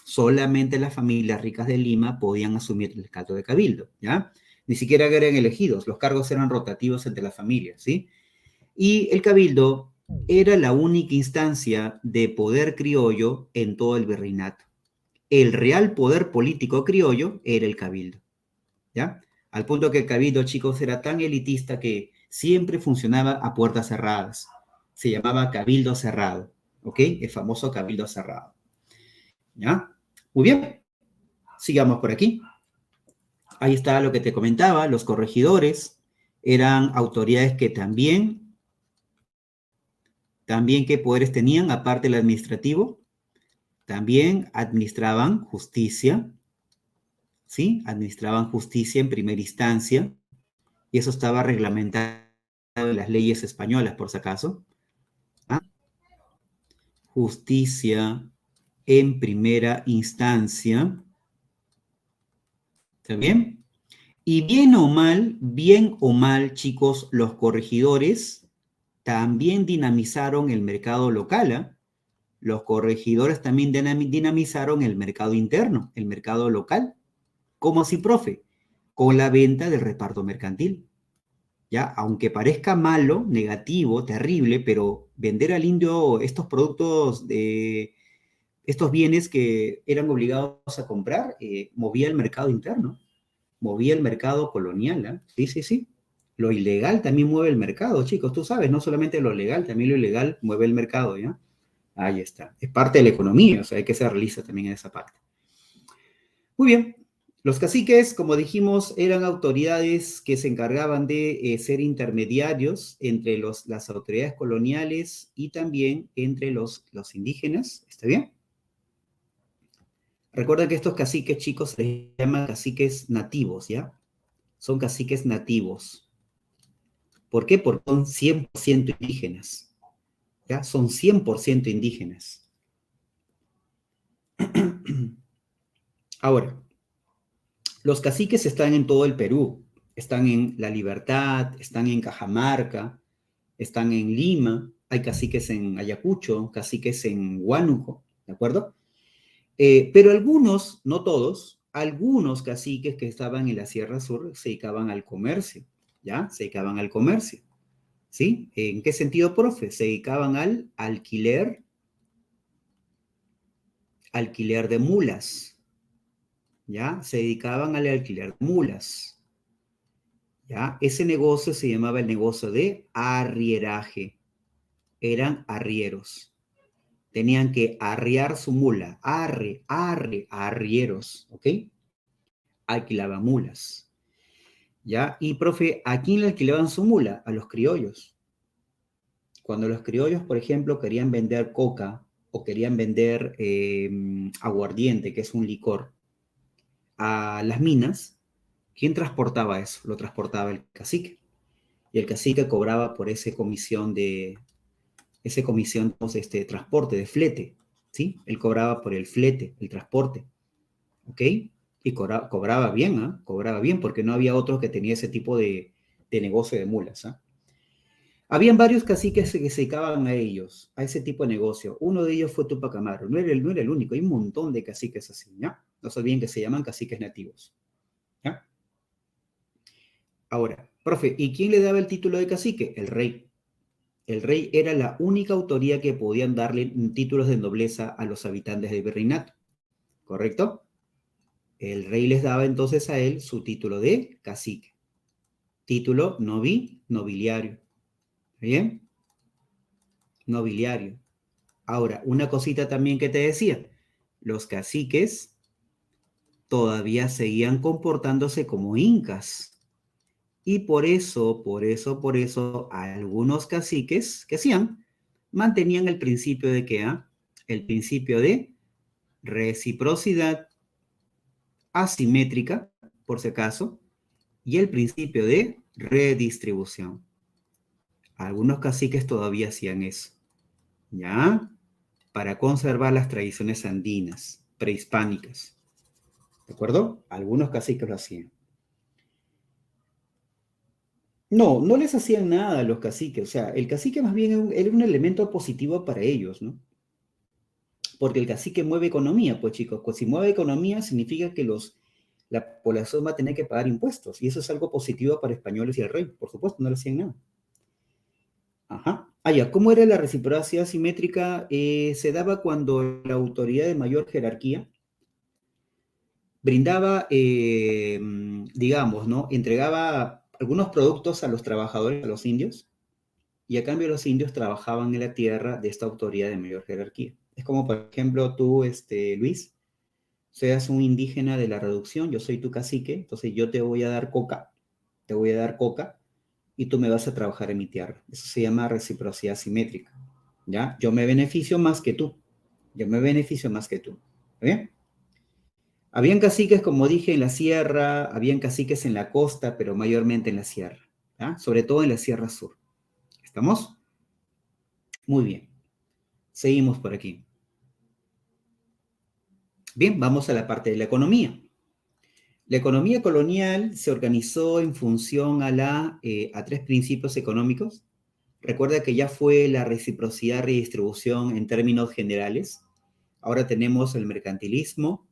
[SPEAKER 1] Solamente las familias ricas de Lima podían asumir el cargo de cabildo, ¿ya? Ni siquiera eran elegidos, los cargos eran rotativos entre las familias, ¿sí? Y el cabildo era la única instancia de poder criollo en todo el virreinato. El real poder político criollo era el cabildo, ¿ya? Al punto que el cabildo, chicos, era tan elitista que siempre funcionaba a puertas cerradas. Se llamaba cabildo cerrado, ¿ok? El famoso cabildo cerrado, ¿ya? Muy bien, sigamos por aquí. Ahí está lo que te comentaba, los corregidores eran autoridades que también qué poderes tenían, aparte del administrativo, también administraban justicia, ¿sí? Administraban justicia en primera instancia, y eso estaba reglamentado en las leyes españolas, por si acaso. ¿Ah? Justicia en primera instancia, ¿está bien? Y bien o mal, chicos, los corregidores también dinamizaron el mercado local, ¿eh? Los corregidores también dinamizaron el mercado interno, el mercado local. ¿Cómo así, profe? Con la venta del reparto mercantil. ¿Ya? Aunque parezca malo, negativo, terrible, pero vender al indio estos productos, estos bienes que eran obligados a comprar, movía el mercado interno, movía el mercado colonial. ¿Eh? Sí, sí, sí. Lo ilegal también mueve el mercado, chicos, tú sabes, no solamente lo legal, también lo ilegal mueve el mercado, ¿ya? Ahí está. Es parte de la economía, o sea, hay que ser realista también en esa parte. Muy bien. Los caciques, como dijimos, eran autoridades que se encargaban de ser intermediarios entre las autoridades coloniales y también entre los indígenas. ¿Está bien? Recuerda que estos caciques, chicos, se les llaman caciques nativos, ¿ya? Son caciques nativos. ¿Por qué? Porque son 100% indígenas, ¿ya? Son 100% indígenas. Ahora, los caciques están en todo el Perú. Están en La Libertad, están en Cajamarca, están en Lima, hay caciques en Ayacucho, caciques en Huánuco, ¿de acuerdo? Pero algunos, no todos, algunos caciques que estaban en la Sierra Sur se dedicaban al comercio, ¿ya? Se dedicaban al comercio, ¿sí? ¿En qué sentido, profe? Se dedicaban al alquiler de mulas, ¿ya? Se dedicaban al alquiler de mulas, ¿ya? Ese negocio se llamaba el negocio de arrieraje, eran arrieros. Tenían que arriar su mula, arrieros, ¿ok? Alquilaban mulas, ¿ya? Y, profe, ¿a quién le alquilaban su mula? A los criollos. Cuando los criollos, por ejemplo, querían vender coca o querían vender aguardiente, que es un licor, a las minas, ¿quién transportaba eso? Lo transportaba el cacique. Y el cacique cobraba por ese comisión, este transporte, de flete, ¿sí? Él cobraba por el flete, el transporte, ¿ok? Y cobraba bien, ¿ah? ¿Eh? Cobraba bien, porque no había otro que tenía ese tipo de negocio de mulas, ¿ah? ¿Eh? Habían varios caciques que se dedicaban a ellos, a ese tipo de negocio. Uno de ellos fue Tupac Amaru, no era el único, hay un montón de caciques así, ¿ya? No se olviden que se llaman caciques nativos, ¿ya? Ahora, profe, ¿y quién le daba el título de cacique? El rey. El rey era la única autoridad que podían darle títulos de nobleza a los habitantes del virreinato, ¿correcto? El rey les daba entonces a él su título de cacique, título nobiliario, ¿bien? Nobiliario. Ahora, una cosita también que te decía, los caciques todavía seguían comportándose como incas. Y por eso, algunos caciques que hacían, mantenían el principio de qué, ¿ah? El principio de reciprocidad asimétrica, por si acaso, y el principio de redistribución. Algunos caciques todavía hacían eso, ¿ya? para conservar las tradiciones andinas, prehispánicas. ¿De acuerdo? Algunos caciques lo hacían. No, no les hacían nada a los caciques. O sea, el cacique más bien era un elemento positivo para ellos, ¿no? Porque el cacique mueve economía, pues chicos. Pues si mueve economía significa que la población va a tener que pagar impuestos. Y eso es algo positivo para españoles y el rey. Por supuesto, no le hacían nada. Ajá. Ah, ya, ¿cómo era la reciprocidad simétrica? Se daba cuando la autoridad de mayor jerarquía brindaba, digamos, ¿no? Entregaba algunos productos a los trabajadores, a los indios, y a cambio los indios trabajaban en la tierra de esta autoridad de mayor jerarquía. Es como, por ejemplo, tú, Luis, seas un indígena de la reducción, yo soy tu cacique, entonces yo te voy a dar coca, y tú me vas a trabajar en mi tierra. Eso se llama reciprocidad simétrica, ¿ya? Yo me beneficio más que tú, yo me beneficio más que tú, ¿bien? Habían caciques, como dije, en la sierra, habían caciques en la costa, pero mayormente en la sierra, ¿ya? Sobre todo en la sierra sur. ¿Estamos? Muy bien. Seguimos por aquí. Bien, vamos a la parte de la economía. La economía colonial se organizó en función a tres principios económicos. Recuerda que ya fue la reciprocidad redistribución en términos generales. Ahora tenemos el mercantilismo,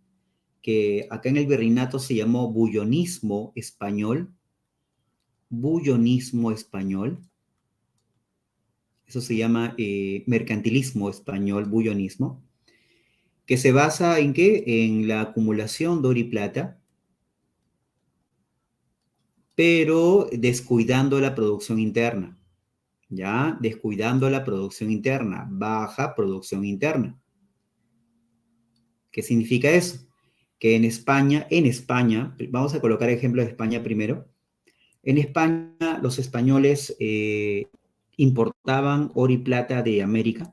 [SPEAKER 1] que acá en el virreinato se llamó bullonismo español. Bullonismo español. Eso se llama mercantilismo español, bullonismo, que se basa en qué? En la acumulación de oro y plata, pero descuidando la producción interna, ¿ya? Descuidando la producción interna, baja producción interna. ¿Qué significa eso? Que en España, vamos a colocar ejemplo de España primero. En España, los españoles importaban oro y plata de América,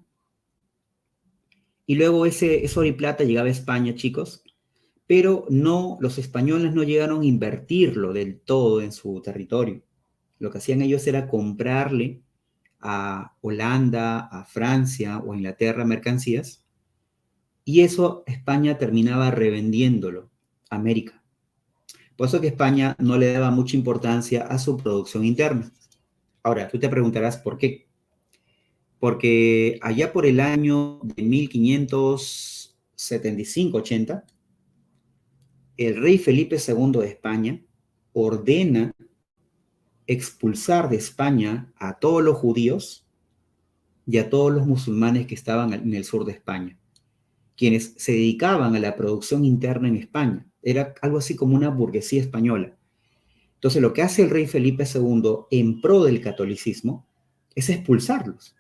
[SPEAKER 1] y luego ese oro y plata llegaba a España, chicos, pero no, los españoles no llegaron a invertirlo del todo en su territorio. Lo que hacían ellos era comprarle a Holanda, a Francia o a Inglaterra mercancías, y eso España terminaba revendiéndolo a América. Por eso que España no le daba mucha importancia a su producción interna. Ahora, tú te preguntarás por qué. Porque allá por el año de 1575-80, el rey Felipe II de España ordena expulsar de España a todos los judíos y a todos los musulmanes que estaban en el sur de España, quienes se dedicaban a la producción interna en España. Era algo así como una burguesía española. Entonces, lo que hace el rey Felipe II en pro del catolicismo es expulsarlos.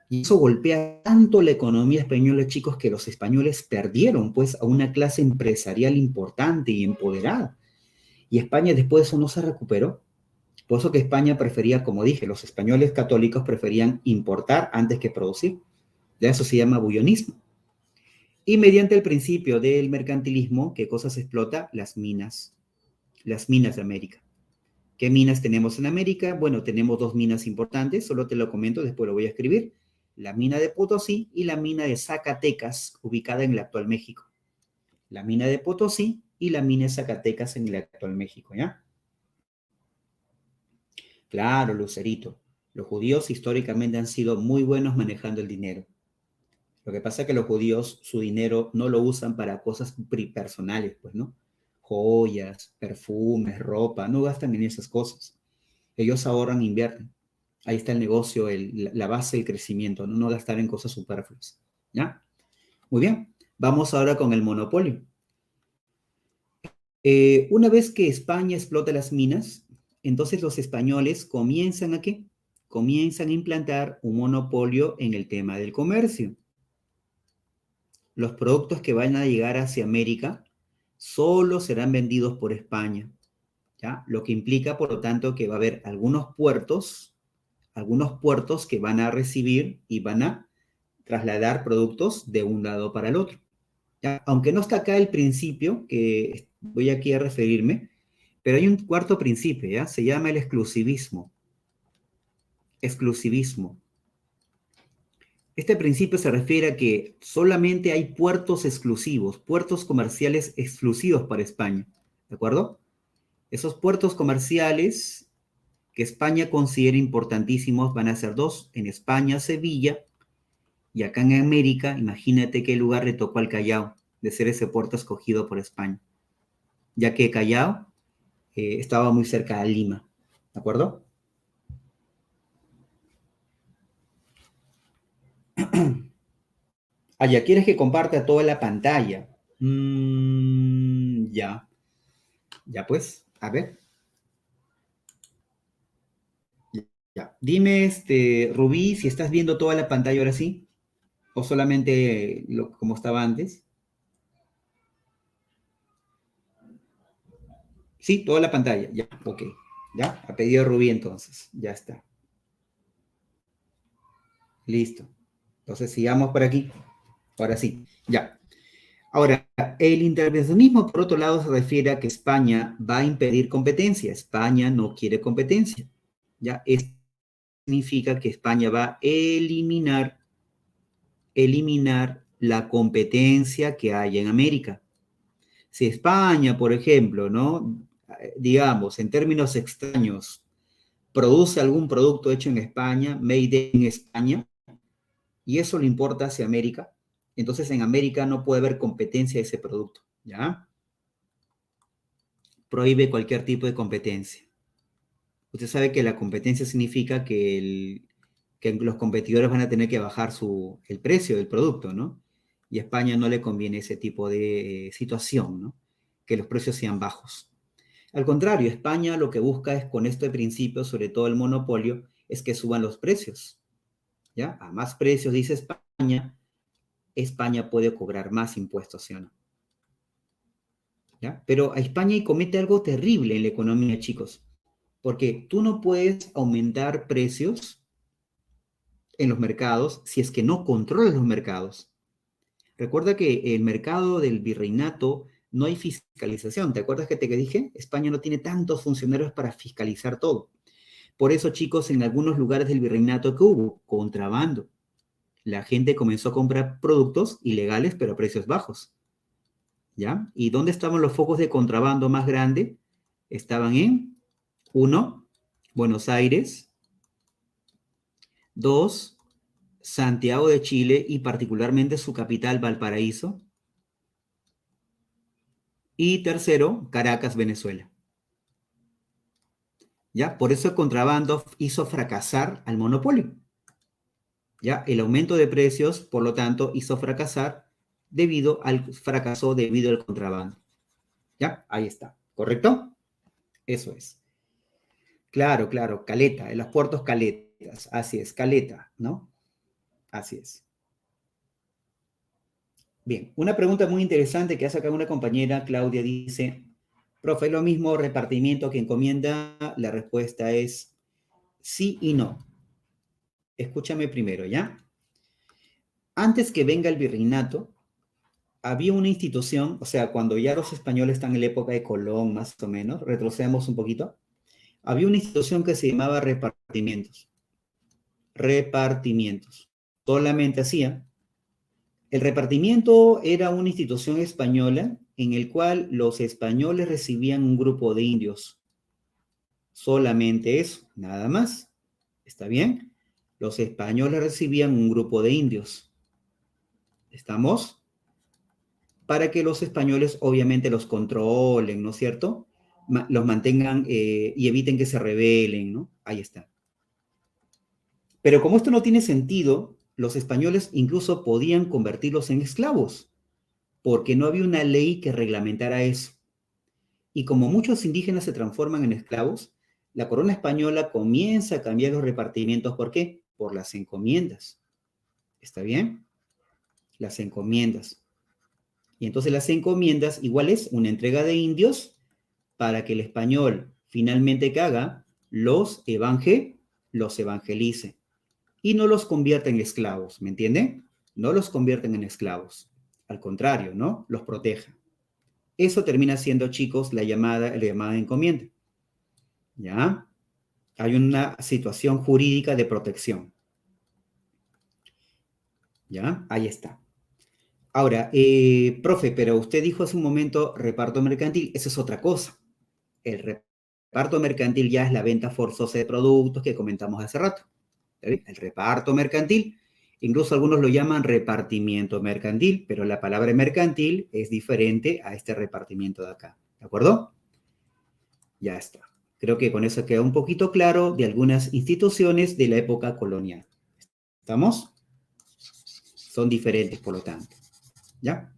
[SPEAKER 1] Y eso golpea tanto la economía española, chicos, que los españoles perdieron pues a una clase empresarial importante y empoderada. Y España después de eso no se recuperó. Por eso que España prefería, como dije, los españoles católicos preferían importar antes que producir. Ya eso se llama bullonismo. Y mediante el principio del mercantilismo, ¿qué cosa se explota? Las minas de América. ¿Qué minas tenemos en América? Bueno, tenemos dos minas importantes, solo te lo comento, después lo voy a escribir. La mina de Potosí y la mina de Zacatecas, ubicada en el actual México. La mina de Potosí y la mina de Zacatecas en el actual México, ¿ya? Claro, Lucerito. Los judíos históricamente han sido muy buenos manejando el dinero. Lo que pasa es que los judíos su dinero no lo usan para cosas personales, pues, ¿no? Joyas, perfumes, ropa, no gastan en esas cosas. Ellos ahorran, invierten. Ahí está el negocio, la base del crecimiento, ¿no? No gastar en cosas superfluas, ¿ya? Muy bien, vamos ahora con el monopolio. Una vez que España explota las minas, entonces los españoles comienzan a ¿qué? Comienzan a implantar un monopolio en el tema del comercio. Los productos que van a llegar hacia América solo serán vendidos por España, ¿ya? Lo que implica, por lo tanto, que va a haber algunos puertos que van a recibir y van a trasladar productos de un lado para el otro. ¿Ya? Aunque no está acá el principio, que voy aquí a referirme, pero hay un cuarto principio, ¿ya? Se llama el exclusivismo. Exclusivismo. Este principio se refiere a que solamente hay puertos exclusivos, puertos comerciales exclusivos para España, ¿de acuerdo? Esos puertos comerciales que España considera importantísimos van a ser dos, en España, Sevilla, y acá en América, imagínate qué lugar le tocó al Callao, de ser ese puerto escogido por España, ya que Callao estaba muy cerca de Lima, ¿de acuerdo? Ah, ya quieres que comparta toda la pantalla. Ya, ya pues, a ver, ya. Dime, Rubí, si estás viendo toda la pantalla ahora sí, o solamente como estaba antes. Sí, toda la pantalla, ya, ok. Ya, a pedido de Rubí entonces, ya está. Listo. Entonces sigamos por aquí. Ahora sí, ya. Ahora, el intervencionismo, por otro lado, se refiere a que España va a impedir competencia. España no quiere competencia. ¿Ya? Esto significa que España va a eliminar la competencia que hay en América. Si España, por ejemplo, ¿no? Digamos, en términos extraños, produce algún producto hecho en España, made in España, y eso le importa hacia América, entonces en América no puede haber competencia de ese producto, ¿ya? Prohíbe cualquier tipo de competencia. Usted sabe que la competencia significa que los competidores van a tener que bajar el precio del producto, ¿no? Y a España no le conviene ese tipo de situación, ¿no? Que los precios sean bajos. Al contrario, España lo que busca es con este principio, sobre todo el monopolio, es que suban los precios, ¿ya? A más precios, dice España, España puede cobrar más impuestos, ¿sí o no? ¿Ya? Pero a España comete algo terrible en la economía, chicos, porque tú no puedes aumentar precios en los mercados si es que no controlas los mercados. Recuerda que el mercado del virreinato no hay fiscalización. ¿Te acuerdas que te dije? España no tiene tantos funcionarios para fiscalizar todo. Por eso, chicos, en algunos lugares del virreinato que hubo contrabando, la gente comenzó a comprar productos ilegales pero a precios bajos. ¿Ya? ¿Y dónde estaban los focos de contrabando más grandes? Estaban en, uno, Buenos Aires, dos, Santiago de Chile y particularmente su capital, Valparaíso, y tercero, Caracas, Venezuela. ¿Ya? Por eso el contrabando hizo fracasar al monopolio. ¿Ya? El aumento de precios, por lo tanto, hizo fracasar debido al contrabando. ¿Ya? Ahí está. ¿Correcto? Eso es. Claro, claro, caleta, en los puertos caletas, así es, caleta, ¿no? Así es. Bien, una pregunta muy interesante que hace acá una compañera, Claudia, dice, profe, ¿es lo mismo repartimiento que encomienda? La respuesta es sí y no. Escúchame primero, ¿ya? Antes que venga el virreinato, había una institución, o sea, cuando ya los españoles están en la época de Colón, más o menos, retrocedemos un poquito, había una institución que se llamaba repartimientos. Repartimientos. Solamente hacía. El repartimiento era una institución española en el cual los españoles recibían un grupo de indios. Solamente eso, nada más. ¿Está bien? Los españoles recibían un grupo de indios. ¿Estamos? Para que los españoles obviamente los controlen, ¿no es cierto? Los mantengan y eviten que se rebelen, ¿no? Ahí está. Pero como esto no tiene sentido, los españoles incluso podían convertirlos en esclavos, porque no había una ley que reglamentara eso. Y como muchos indígenas se transforman en esclavos, la corona española comienza a cambiar los repartimientos. ¿Por qué? Por las encomiendas. ¿Está bien? Las encomiendas. Y entonces las encomiendas igual es una entrega de indios para que el español finalmente que haga los evangelice y no los convierta en esclavos, ¿me entienden? No los convierten en esclavos. Al contrario, ¿no? Los proteja. Eso termina siendo, chicos, la llamada encomienda. ¿Ya? Hay una situación jurídica de protección. ¿Ya? Ahí está. Ahora, profe, pero usted dijo hace un momento reparto mercantil, eso es otra cosa. El reparto mercantil ya es la venta forzosa de productos que comentamos hace rato. ¿Está bien? El reparto mercantil, incluso algunos lo llaman repartimiento mercantil, pero la palabra mercantil es diferente a este repartimiento de acá. ¿De acuerdo? Ya está. Creo que con eso queda un poquito claro de algunas instituciones de la época colonial. ¿Estamos? Son diferentes, por lo tanto. ¿Ya?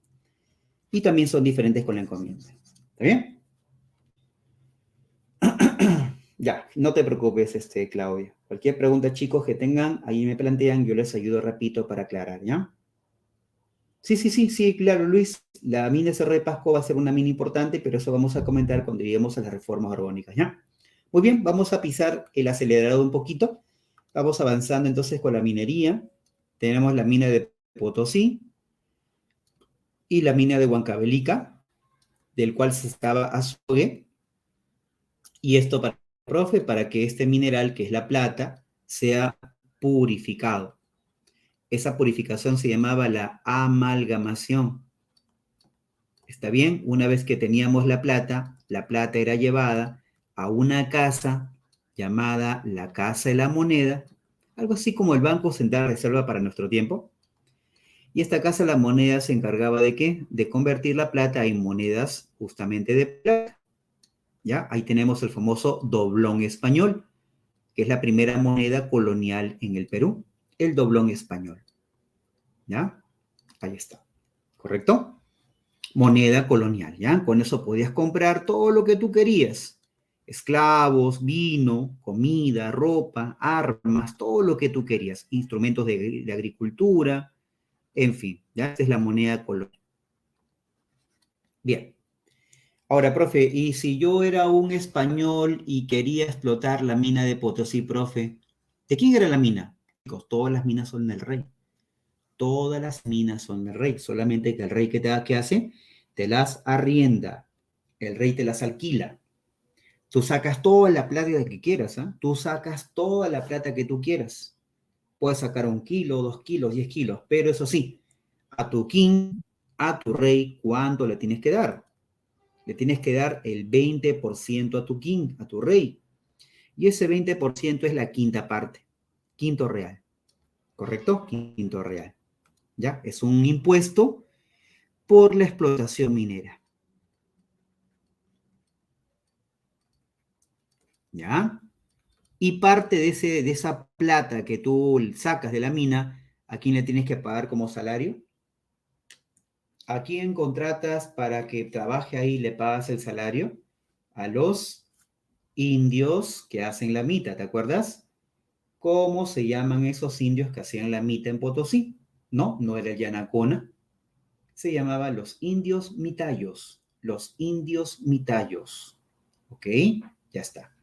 [SPEAKER 1] Y también son diferentes con la encomienda. ¿Está bien? Ya, no te preocupes, Claudia. Cualquier pregunta, chicos, que tengan, ahí me plantean, yo les ayudo rapidito para aclarar, ¿ya? Sí, sí, sí, sí, claro, Luis. La mina Cerro de Pasco va a ser una mina importante, pero eso vamos a comentar cuando lleguemos a las reformas orgánicas, ¿ya? Muy bien, vamos a pisar el acelerador un poquito. Vamos avanzando entonces con la minería. Tenemos la mina de Potosí y la mina de Huancavelica, del cual se estaba Azogue. Y esto para, profe, para que este mineral, que es la plata, sea purificado. Esa purificación se llamaba la amalgamación. ¿Está bien? Una vez que teníamos la plata era llevada a una casa llamada la Casa de la Moneda, algo así como el Banco Central de Reserva para nuestro tiempo. Y esta Casa de la Moneda se encargaba de ¿qué? De convertir la plata en monedas justamente de plata. ¿Ya? Ahí tenemos el famoso doblón español, que es la primera moneda colonial en el Perú, el doblón español. ¿Ya? Ahí está. ¿Correcto? Moneda colonial, ¿ya? Con eso podías comprar todo lo que tú querías. Esclavos, vino, comida, ropa, armas, todo lo que tú querías. Instrumentos de agricultura, en fin, ¿ya? Esta es la moneda colonial. Bien. Ahora, profe, ¿y si yo era un español y quería explotar la mina de Potosí, profe? ¿De quién era la mina? Chicos, todas las minas son del rey. Todas las minas son del rey. Solamente que el rey, ¿qué hace? Te las arrienda. El rey te las alquila. Tú sacas toda la plata que quieras, ¿ah? Tú sacas toda la plata que tú quieras. Puedes sacar 1 kilo, 2 kilos, 10 kilos, pero eso sí, a tu king, a tu rey, ¿cuánto le tienes que dar? Le tienes que dar el 20% a tu king, a tu rey. Y ese 20% es la quinta parte, quinto real. ¿Correcto? Quinto real. ¿Ya? Es un impuesto por la explotación minera. ¿Ya? Y parte de esa plata que tú sacas de la mina, ¿a quién le tienes que pagar como salario? ¿A quién contratas para que trabaje ahí y le pagas el salario? A los indios que hacen la mita, ¿te acuerdas? ¿Cómo se llaman esos indios que hacían la mita en Potosí? No, no era el Yanacona. Se llamaba los indios mitayos. Los indios mitayos. ¿Ok? Ya está.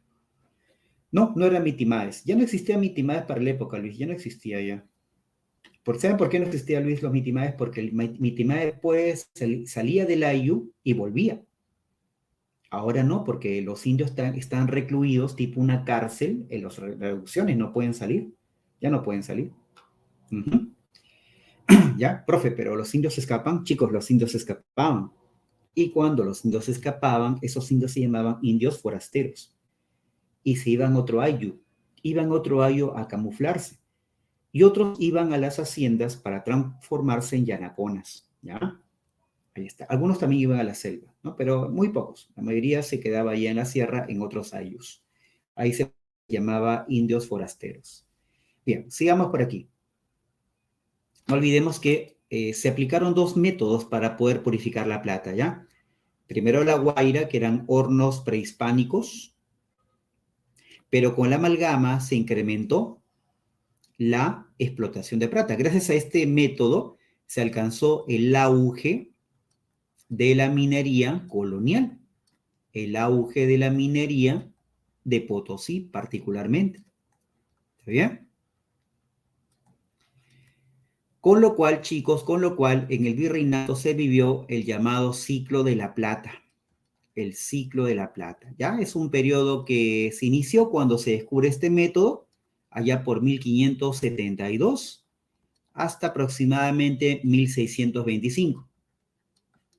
[SPEAKER 1] No, no era Mitimaes. Ya no existía Mitimaes para la época, Luis. Ya no existía ya. ¿Saben por qué no existía, Luis, los Mitimaes? Porque el Mitimae después salía del Ayu y volvía. Ahora no, porque los indios están recluidos tipo una cárcel en las reducciones, no pueden salir. Ya no pueden salir. Uh-huh. ¿Ya? Profe, pero los indios escapan. Chicos, los indios escapaban. Y cuando los indios escapaban, esos indios se llamaban indios forasteros. Y se iban a otro ayu. Iban a otro ayu a camuflarse. Y otros iban a las haciendas para transformarse en yanaconas, ¿ya? Ahí está. Algunos también iban a la selva, ¿no? Pero muy pocos. La mayoría se quedaba allá en la sierra, en otros ayllus. Ahí se llamaba indios forasteros. Bien, sigamos por aquí. No olvidemos que se aplicaron 2 métodos para poder purificar la plata, ¿ya? Primero la guaira, que eran hornos prehispánicos, pero con la amalgama se incrementó la explotación de plata. Gracias a este método se alcanzó el auge de la minería colonial, el auge de la minería de Potosí particularmente. ¿Está bien? Con lo cual, chicos, en el virreinato se vivió el llamado ciclo de la plata. El ciclo de la plata. ¿Ya? Es un periodo que se inició cuando se descubre este método, allá por 1572, hasta aproximadamente 1625.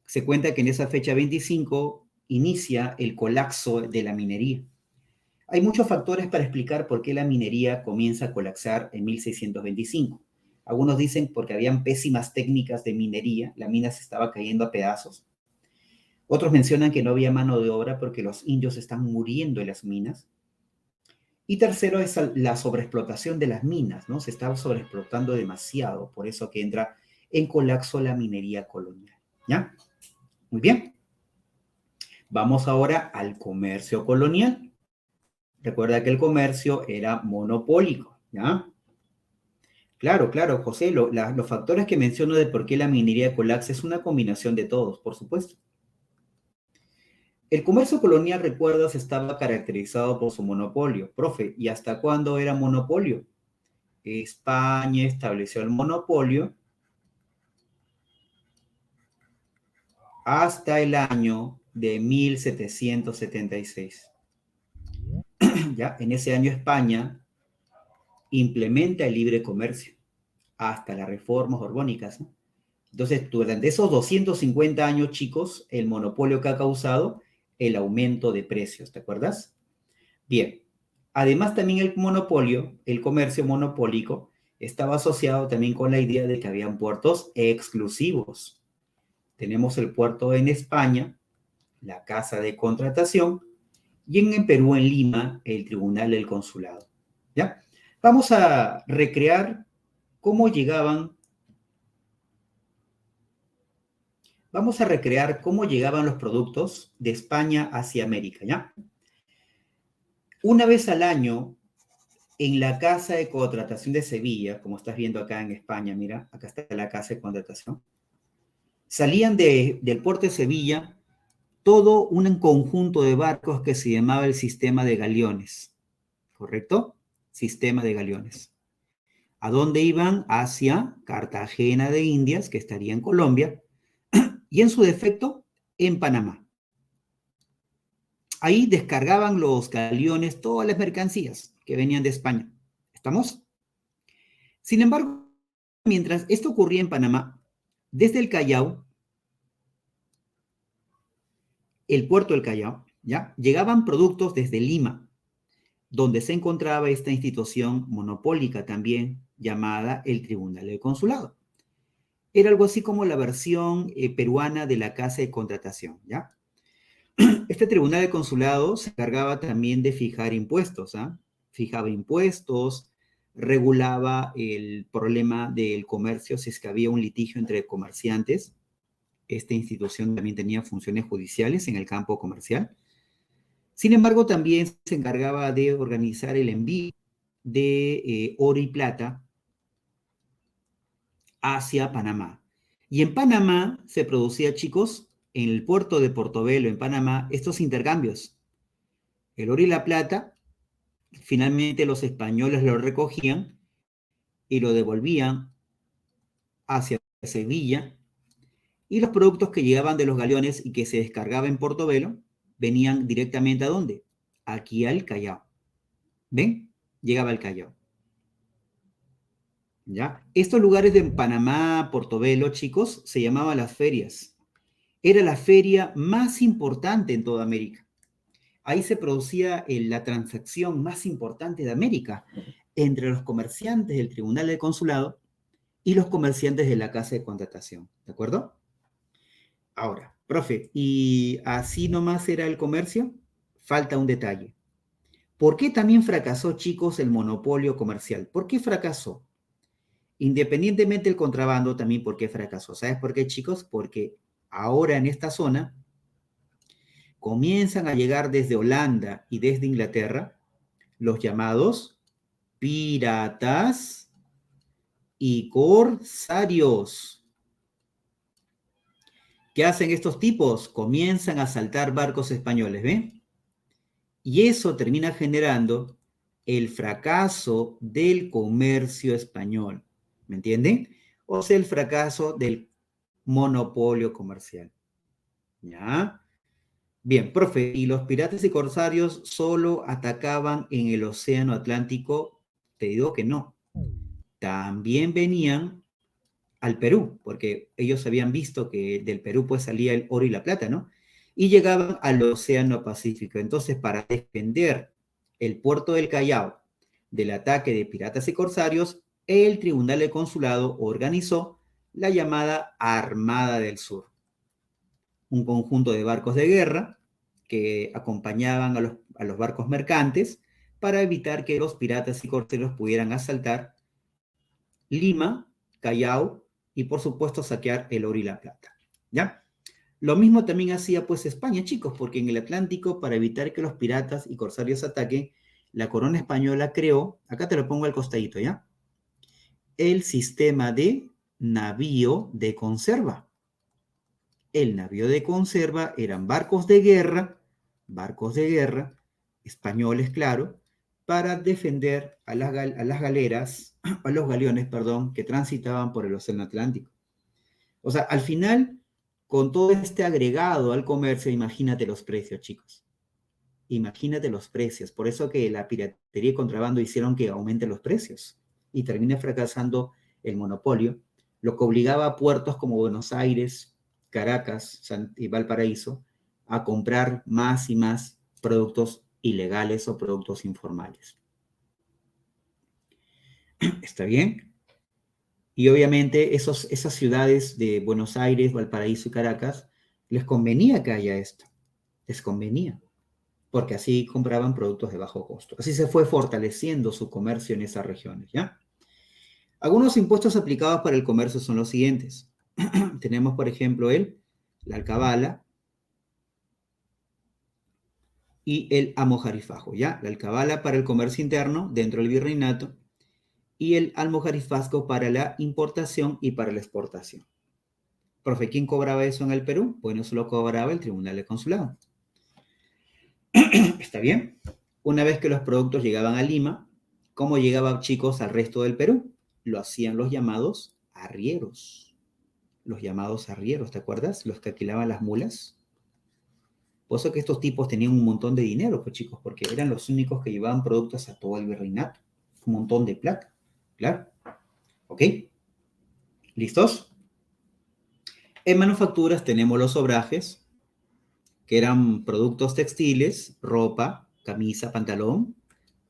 [SPEAKER 1] Se cuenta que en esa fecha 25 inicia el colapso de la minería. Hay muchos factores para explicar por qué la minería comienza a colapsar en 1625. Algunos dicen porque habían pésimas técnicas de minería, la mina se estaba cayendo a pedazos. Otros mencionan que no había mano de obra porque los indios están muriendo en las minas. Y tercero es la sobreexplotación de las minas, ¿no? Se estaba sobreexplotando demasiado, por eso que entra en colapso la minería colonial, ¿ya? Muy bien. Vamos ahora al comercio colonial. Recuerda que el comercio era monopólico, ¿ya? Claro, claro, José, los factores que menciono de por qué la minería colapsa es una combinación de todos, por supuesto. El comercio colonial, recuerdas, estaba caracterizado por su monopolio. Profe, ¿y hasta cuándo era monopolio? España estableció el monopolio hasta el año de 1776. ¿Ya? En ese año España implementa el libre comercio hasta las reformas borbónicas, ¿no? Entonces, durante esos 250 años, chicos, el monopolio que ha causado el aumento de precios, ¿te acuerdas? Bien, además también el monopolio, el comercio monopólico, estaba asociado también con la idea de que habían puertos exclusivos. Tenemos el puerto en España, la Casa de Contratación, y en Perú, en Lima, el Tribunal del Consulado. ¿Ya? Vamos a recrear cómo llegaban los productos de España hacia América, ¿ya? Una vez al año, en la Casa de Contratación de Sevilla, como estás viendo acá en España, mira, acá está la Casa de Contratación, salían del puerto de Sevilla todo un conjunto de barcos que se llamaba el sistema de galeones, ¿correcto? Sistema de galeones. ¿A dónde iban? Hacia Cartagena de Indias, que estaría en Colombia, y en su defecto, en Panamá. Ahí descargaban los galeones todas las mercancías que venían de España. ¿Estamos? Sin embargo, mientras esto ocurría en Panamá, desde el Callao, el puerto del Callao, ¿ya? Llegaban productos desde Lima, donde se encontraba esta institución monopólica también llamada el Tribunal del Consulado. Era algo así como la versión peruana de la Casa de Contratación, ¿ya? Este Tribunal del Consulado se encargaba también de fijar impuestos, ¿ah? Fijaba impuestos, regulaba el problema del comercio si es que había un litigio entre comerciantes. Esta institución también tenía funciones judiciales en el campo comercial. Sin embargo, también se encargaba de organizar el envío de oro y plata hacia Panamá. Y en Panamá se producía, chicos, en el puerto de Portobelo, en Panamá, estos intercambios. El oro y la plata, finalmente los españoles lo recogían y lo devolvían hacia Sevilla, y los productos que llegaban de los galeones y que se descargaban en Portobelo venían directamente ¿a dónde? Aquí al Callao. ¿Ven? Llegaba al Callao. ¿Ya? Estos lugares de Panamá, Portobelo, chicos, se llamaban las ferias. Era la feria más importante en toda América. Ahí se producía la transacción más importante de América entre los comerciantes del Tribunal del Consulado y los comerciantes de la Casa de Contratación. ¿De acuerdo? Ahora, profe, ¿y así nomás era el comercio? Falta un detalle. ¿Por qué también fracasó, chicos, el monopolio comercial? ¿Por qué fracasó? Independientemente del contrabando, también por qué fracasó. ¿Sabes por qué, chicos? Porque ahora en esta zona comienzan a llegar desde Holanda y desde Inglaterra los llamados piratas y corsarios. ¿Qué hacen estos tipos? Comienzan a asaltar barcos españoles, ¿ven? Y eso termina generando el fracaso del comercio español. ¿Me entienden? O sea, el fracaso del monopolio comercial. ¿Ya? Bien, profe, ¿y los piratas y corsarios solo atacaban en el Océano Atlántico? Te digo que no. También venían al Perú, porque ellos habían visto que del Perú pues salía el oro y la plata, ¿no? Y llegaban al Océano Pacífico. Entonces, para defender el puerto del Callao del ataque de piratas y corsarios, el Tribunal de Consulado organizó la llamada Armada del Sur, un conjunto de barcos de guerra que acompañaban a los barcos mercantes para evitar que los piratas y corsarios pudieran asaltar Lima, Callao y por supuesto saquear el oro y la plata. ¿Ya? Lo mismo también hacía pues España, chicos, porque en el Atlántico, para evitar que los piratas y corsarios ataquen, la corona española creó, acá te lo pongo al costadito, ¿ya? El sistema de navío de conserva. El navío de conserva eran barcos de guerra, españoles, claro, para defender a las galeras, a los galeones, perdón, que transitaban por el Océano Atlántico. O sea, al final, con todo este agregado al comercio, imagínate los precios, chicos. Imagínate los precios. Por eso que la piratería y contrabando hicieron que aumenten los precios y termine fracasando el monopolio, lo que obligaba a puertos como Buenos Aires, Caracas y Valparaíso a comprar más y más productos ilegales o productos informales. ¿Está bien? Y obviamente esas ciudades de Buenos Aires, Valparaíso y Caracas, les convenía que haya esto. Les convenía, porque así compraban productos de bajo costo. Así se fue fortaleciendo su comercio en esas regiones, ¿ya? Algunos impuestos aplicados para el comercio son los siguientes. Tenemos, por ejemplo, la alcabala y el almojarifajo, ¿ya? La alcabala para el comercio interno dentro del virreinato y el almojarifazgo para la importación y para la exportación. Profe, ¿quién cobraba eso en el Perú? Bueno, eso lo cobraba el Tribunal de Consulado. ¿Está bien? Una vez que los productos llegaban a Lima, ¿cómo llegaban, chicos, al resto del Perú? Lo hacían los llamados arrieros. Los llamados arrieros, ¿te acuerdas? Los que alquilaban las mulas. Por eso que estos tipos tenían un montón de dinero, pues chicos, porque eran los únicos que llevaban productos a todo el virreinato. Un montón de plata, claro. ¿Ok? ¿Listos? En manufacturas tenemos los obrajes, que eran productos textiles, ropa, camisa, pantalón.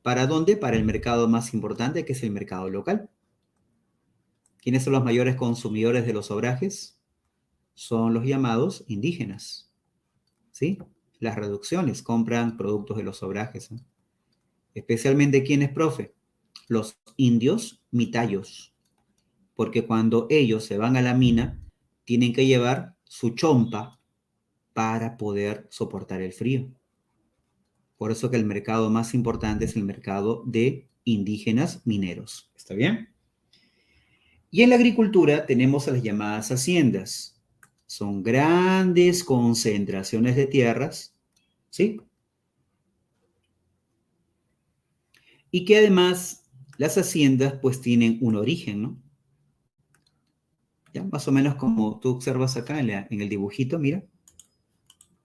[SPEAKER 1] ¿Para dónde? Para el mercado más importante, que es el mercado local. ¿Quiénes son los mayores consumidores de los obrajes? Son los llamados indígenas. ¿Sí? Las reducciones compran productos de los obrajes. ¿Eh? Especialmente, ¿quiénes, profe? Los indios mitayos. Porque cuando ellos se van a la mina, tienen que llevar su chompa para poder soportar el frío. Por eso que el mercado más importante es el mercado de indígenas mineros. ¿Está bien? Y en la agricultura tenemos a las llamadas haciendas. Son grandes concentraciones de tierras, ¿sí? Y que además las haciendas pues tienen un origen, ¿no? Ya, más o menos como tú observas acá en el dibujito, mira.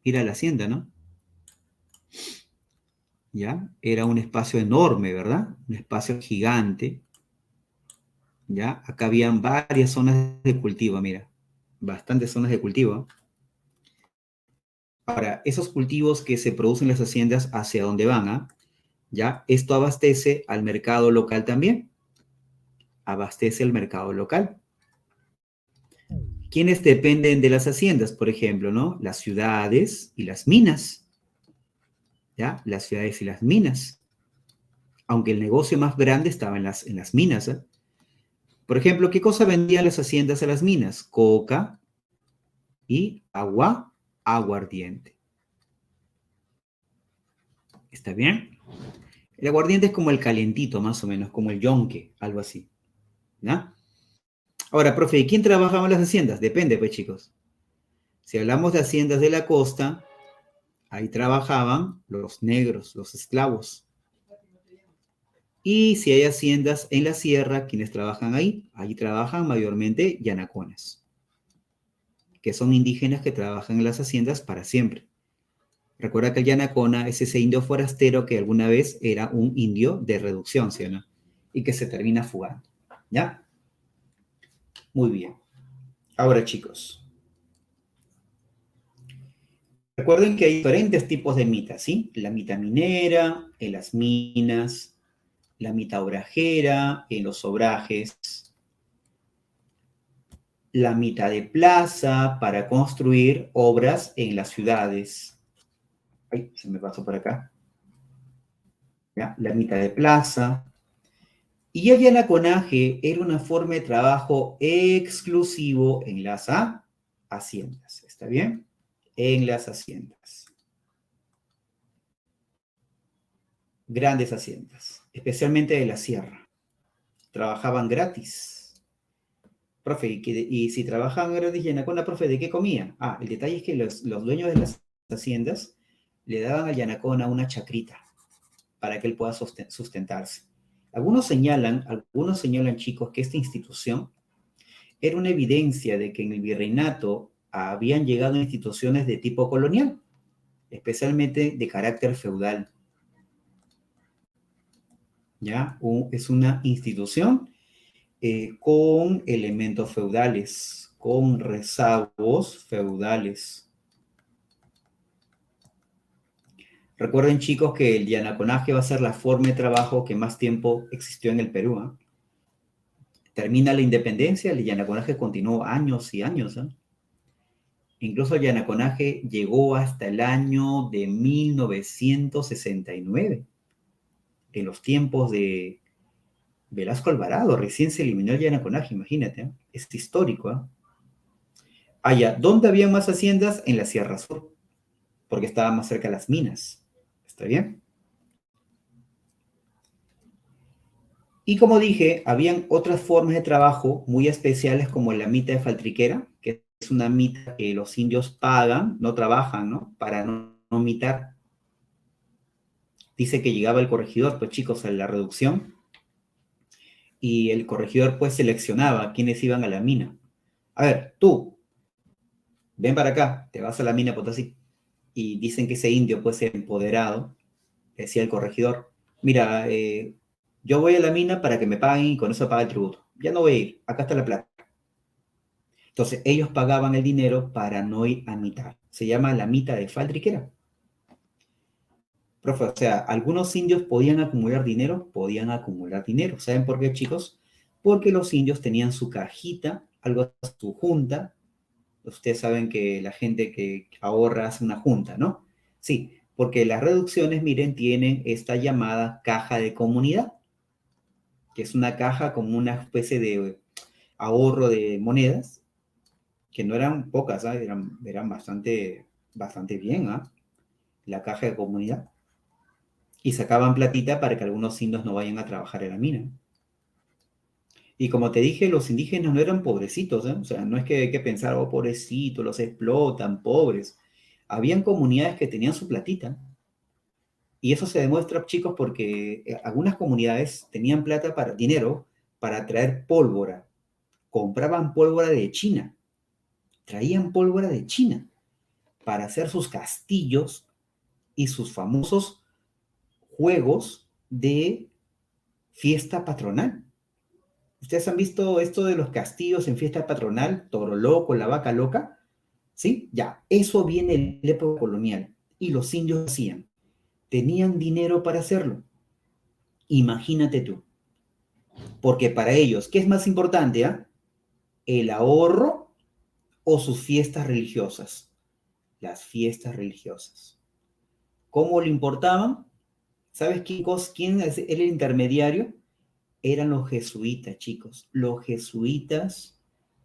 [SPEAKER 1] Mira la hacienda, ¿no? ¿Ya? Era un espacio enorme, ¿verdad? Un espacio gigante. ¿Ya? Acá habían varias zonas de cultivo, mira. Bastantes zonas de cultivo. Ahora, esos cultivos que se producen en las haciendas, ¿hacia dónde van? ¿Ah? ¿Ya? Esto abastece al mercado local también. Abastece al mercado local. ¿Quiénes dependen de las haciendas, por ejemplo, ¿no? Las ciudades y las minas. ¿Ya? Las ciudades y las minas. Aunque el negocio más grande estaba en las minas. ¿Eh? Por ejemplo, ¿qué cosa vendían las haciendas a las minas? Coca y aguardiente. ¿Está bien? El aguardiente es como el calentito, más o menos, como el yonque, algo así. ¿Ya? Ahora, profe, ¿y quién trabajaba en las haciendas? Depende, pues, chicos. Si hablamos de haciendas de la costa, ahí trabajaban los negros, los esclavos. Y si hay haciendas en la sierra, ¿quiénes trabajan ahí? Ahí trabajan mayormente yanaconas, que son indígenas que trabajan en las haciendas para siempre. Recuerda que el yanacona es ese indio forastero que alguna vez era un indio de reducción, ¿sí o no? Y que se termina fugando, ¿ya? Muy bien. Ahora, chicos, recuerden que hay diferentes tipos de mitas, ¿sí? La mita minera, en las minas, la mita obrajera, en los obrajes, la mita de plaza para construir obras en las ciudades. Ay, se me pasó por acá. ¿Ya? La mita de plaza. Y el yanaconaje era una forma de trabajo exclusivo en las haciendas. ¿Está bien? En las haciendas. Grandes haciendas, especialmente de la sierra. Trabajaban gratis. Profe, y si trabajaban gratis Yanacona, profe, ¿de qué comía? Ah, el detalle es que los dueños de las haciendas le daban al Yanacona una chacrita para que él pueda sustentarse. Algunos señalan, chicos, que esta institución era una evidencia de que en el virreinato habían llegado instituciones de tipo colonial, especialmente de carácter feudal. ¿Ya? Es una institución con elementos feudales, con rezagos feudales. Recuerden, chicos, que el yanaconaje va a ser la forma de trabajo que más tiempo existió en el Perú. Termina la independencia, el yanaconaje continuó años y años. Incluso el yanaconaje llegó hasta el año de 1969, en los tiempos de Velasco Alvarado. Recién se eliminó el yanaconaje, imagínate. Es histórico. Allá, ¿dónde había más haciendas? En la Sierra Sur, porque estaba más cerca de las minas. ¿Está bien? Y como dije, habían otras formas de trabajo muy especiales como la mita de faltriquera, que es una mita que los indios pagan, no trabajan, ¿no? Para no mitar. Dice que llegaba el corregidor, pues chicos, a la reducción, y el corregidor pues seleccionaba quiénes iban a la mina. A ver, tú, ven para acá, te vas a la mina Potosí. Y dicen que ese indio pues empoderado, decía el corregidor, mira, yo voy a la mina para que me paguen y con eso paga el tributo. Ya no voy a ir, acá está la plata. Entonces ellos pagaban el dinero para no ir a mitar. Se llama la mita de faltriquera. Profe, o sea, algunos indios podían acumular dinero. ¿Saben por qué, chicos? Porque los indios tenían su cajita, algo su junta. Ustedes saben que la gente que ahorra hace una junta, ¿no? Sí, porque las reducciones, miren, tienen esta llamada caja de comunidad, que es una caja como una especie de ahorro de monedas, que no eran pocas, ¿eh? eran bastante bien, ¿eh? La caja de comunidad. Y sacaban platita para que algunos indios no vayan a trabajar en la mina. Y como te dije, los indígenas no eran pobrecitos, ¿eh? O sea, no es que hay que pensar, oh, pobrecitos, los explotan, pobres. Habían comunidades que tenían su platita. Y eso se demuestra, chicos, porque algunas comunidades tenían dinero para traer pólvora. Compraban pólvora de China. Traían pólvora de China para hacer sus castillos y sus famosos juegos de fiesta patronal. ¿Ustedes han visto esto de los castillos en fiesta patronal? Toro Loco, la Vaca Loca. ¿Sí? Ya, eso viene en la época colonial. Y los indios hacían. Tenían dinero para hacerlo. Imagínate tú. Porque para ellos, ¿qué es más importante? ¿El ahorro o sus fiestas religiosas? Las fiestas religiosas. ¿Cómo le importaban? ¿Sabes quién es el intermediario? Eran los jesuitas, chicos. Los jesuitas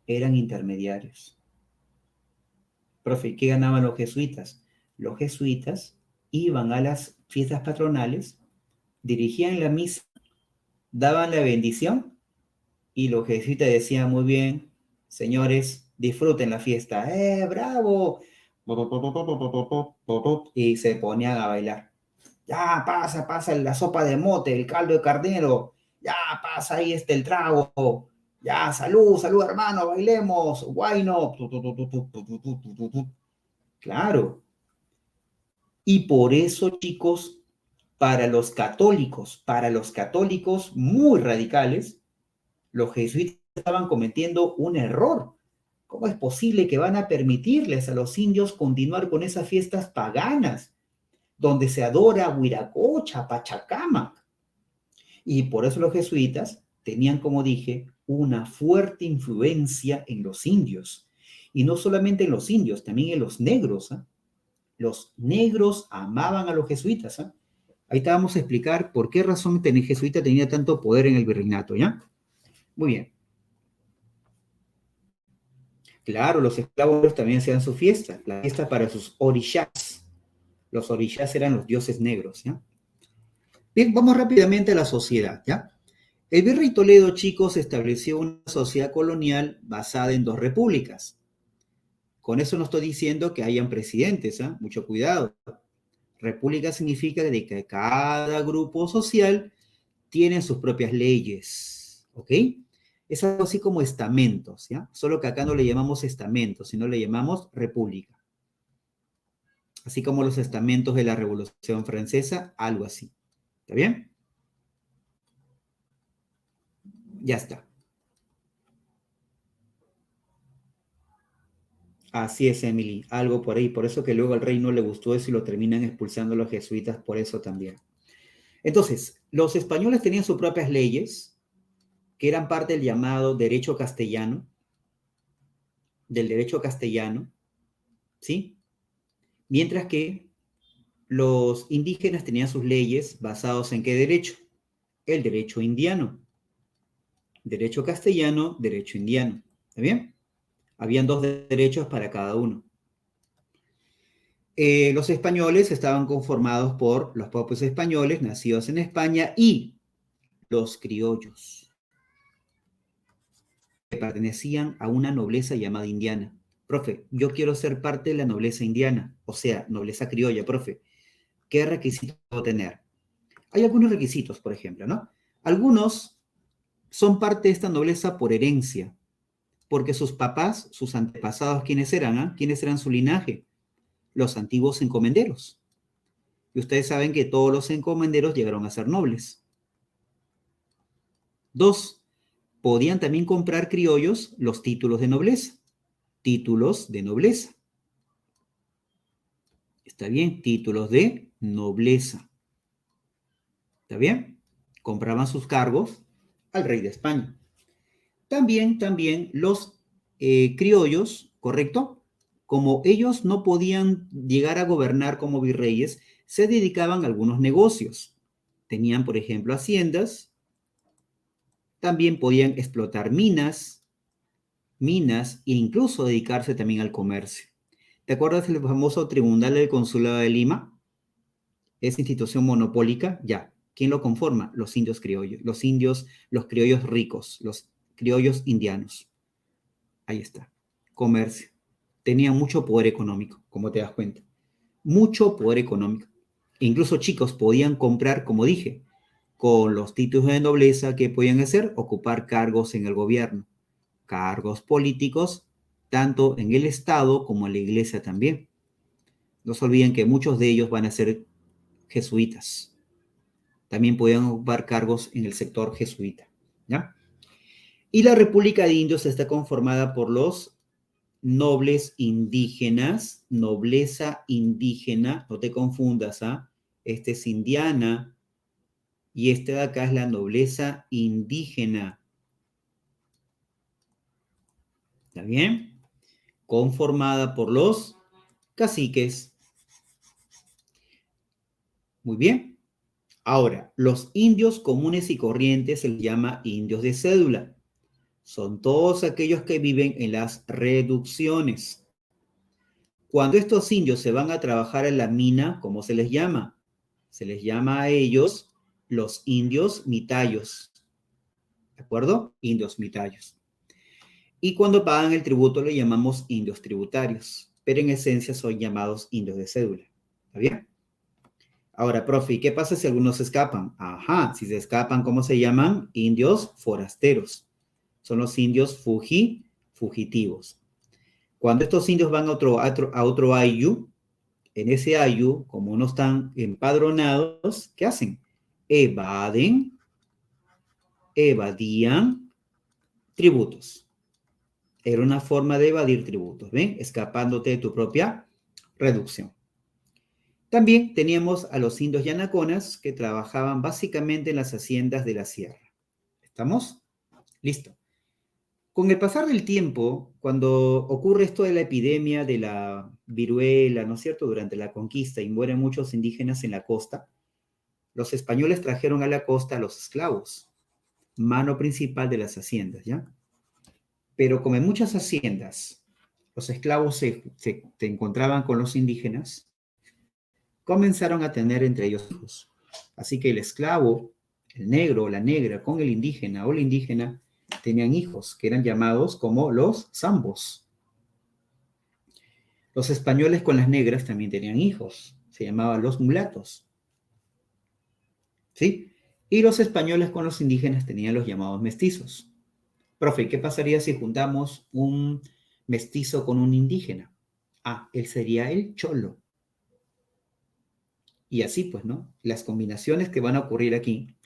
[SPEAKER 1] eran intermediarios. Profe, ¿qué ganaban los jesuitas? Los jesuitas iban a las fiestas patronales, dirigían la misa, daban la bendición y los jesuitas decían muy bien, señores, disfruten la fiesta. ¡Bravo! Y se ponían a bailar. Ya, pasa la sopa de mote, el caldo de carnero. Ya, pasa ahí el trago. Ya, salud, hermano, bailemos. Guayno. Claro. Y por eso, chicos, para los católicos muy radicales, los jesuitas estaban cometiendo un error. ¿Cómo es posible que van a permitirles a los indios continuar con esas fiestas paganas, donde se adora a Huiracocha, Pachacamac? Y por eso los jesuitas tenían, como dije, una fuerte influencia en los indios. Y no solamente en los indios, también en los negros. ¿Eh? Los negros amaban a los jesuitas. ¿Eh? Ahí te vamos a explicar por qué razón el jesuita tenía tanto poder en el virreinato, ¿ya? Muy bien. Claro, los esclavos también hacían su fiesta, la fiesta para sus orishas. Los orishas eran los dioses negros, ¿ya? Bien, vamos rápidamente a la sociedad, ¿ya? El virrey Toledo, chicos, estableció una sociedad colonial basada en dos repúblicas. Con eso no estoy diciendo que hayan presidentes, ¿eh? Mucho cuidado. República significa que cada grupo social tiene sus propias leyes, ¿ok? Es algo así como estamentos, ¿ya? Solo que acá no le llamamos estamentos, sino le llamamos república. Así como los estamentos de la Revolución Francesa, algo así. ¿Está bien? Ya está. Así es, Emily, algo por ahí. Por eso que luego al rey no le gustó eso y lo terminan expulsando a los jesuitas por eso también. Entonces, los españoles tenían sus propias leyes, que eran parte del llamado derecho castellano, del derecho castellano, ¿sí? Mientras que los indígenas tenían sus leyes basados en qué derecho? El derecho indiano. Derecho castellano, derecho indiano. ¿Está bien? Habían dos derechos para cada uno. Los españoles estaban conformados por los propios españoles nacidos en España y los criollos, que pertenecían a una nobleza llamada indiana. Profe, yo quiero ser parte de la nobleza indiana, o sea, nobleza criolla, profe. ¿Qué requisitos debo tener? Hay algunos requisitos, por ejemplo, ¿no? Algunos son parte de esta nobleza por herencia, porque sus papás, sus antepasados, ¿quiénes eran? ¿Ah? ¿Quiénes eran su linaje? Los antiguos encomenderos. Y ustedes saben que todos los encomenderos llegaron a ser nobles. Dos, podían también comprar criollos los títulos de nobleza. Títulos de nobleza. ¿Está bien? Títulos de nobleza. ¿Está bien? Compraban sus cargos al rey de España. También los criollos, ¿correcto? Como ellos no podían llegar a gobernar como virreyes, se dedicaban a algunos negocios. Tenían, por ejemplo, haciendas. También podían explotar minas e incluso dedicarse también al comercio. ¿Te acuerdas del famoso Tribunal del Consulado de Lima? Esa institución monopólica, ya. ¿Quién lo conforma? Los indios criollos, los criollos ricos, los criollos indianos. Ahí está. Comercio. Tenían mucho poder económico, como te das cuenta. Mucho poder económico. E incluso chicos podían comprar, como dije, con los títulos de nobleza que podían hacer, ocupar cargos en el gobierno, cargos políticos, tanto en el Estado como en la iglesia también. No se olviden que muchos de ellos van a ser jesuitas. También podían ocupar cargos en el sector jesuita, ¿ya? Y la República de Indios está conformada por los nobles indígenas, nobleza indígena, no te confundas, ¿ah? Este es indiana y este de acá es la nobleza indígena. ¿Está bien? Conformada por los caciques. Muy bien. Ahora, los indios comunes y corrientes se les llama indios de cédula. Son todos aquellos que viven en las reducciones. Cuando estos indios se van a trabajar en la mina, ¿cómo se les llama? Se les llama a ellos los indios mitayos. ¿De acuerdo? Indios mitayos. Y cuando pagan el tributo le llamamos indios tributarios, pero en esencia son llamados indios de cédula. ¿Está bien? Ahora, profe, ¿y qué pasa si algunos se escapan? Ajá, si se escapan, ¿cómo se llaman? Indios forasteros. Son los indios fugitivos. Cuando estos indios van a otro ayllu, en ese ayllu, como no están empadronados, ¿qué hacen? Evadían tributos. Era una forma de evadir tributos, ¿ven? Escapándote de tu propia reducción. También teníamos a los indios yanaconas que trabajaban básicamente en las haciendas de la sierra. ¿Estamos? Listo. Con el pasar del tiempo, cuando ocurre esto de la epidemia de la viruela, ¿no es cierto?, durante la conquista y mueren muchos indígenas en la costa, los españoles trajeron a la costa a los esclavos, mano principal de las haciendas, ¿ya? Pero como en muchas haciendas los esclavos se encontraban con los indígenas, comenzaron a tener entre ellos hijos. Así que el esclavo, el negro o la negra con el indígena o la indígena tenían hijos que eran llamados como los zambos. Los españoles con las negras también tenían hijos, se llamaban los mulatos. ¿Sí? Y los españoles con los indígenas tenían los llamados mestizos. Profe, ¿qué pasaría si juntamos un mestizo con un indígena? Ah, él sería el cholo. Y así pues, ¿no? Las combinaciones que van a ocurrir aquí,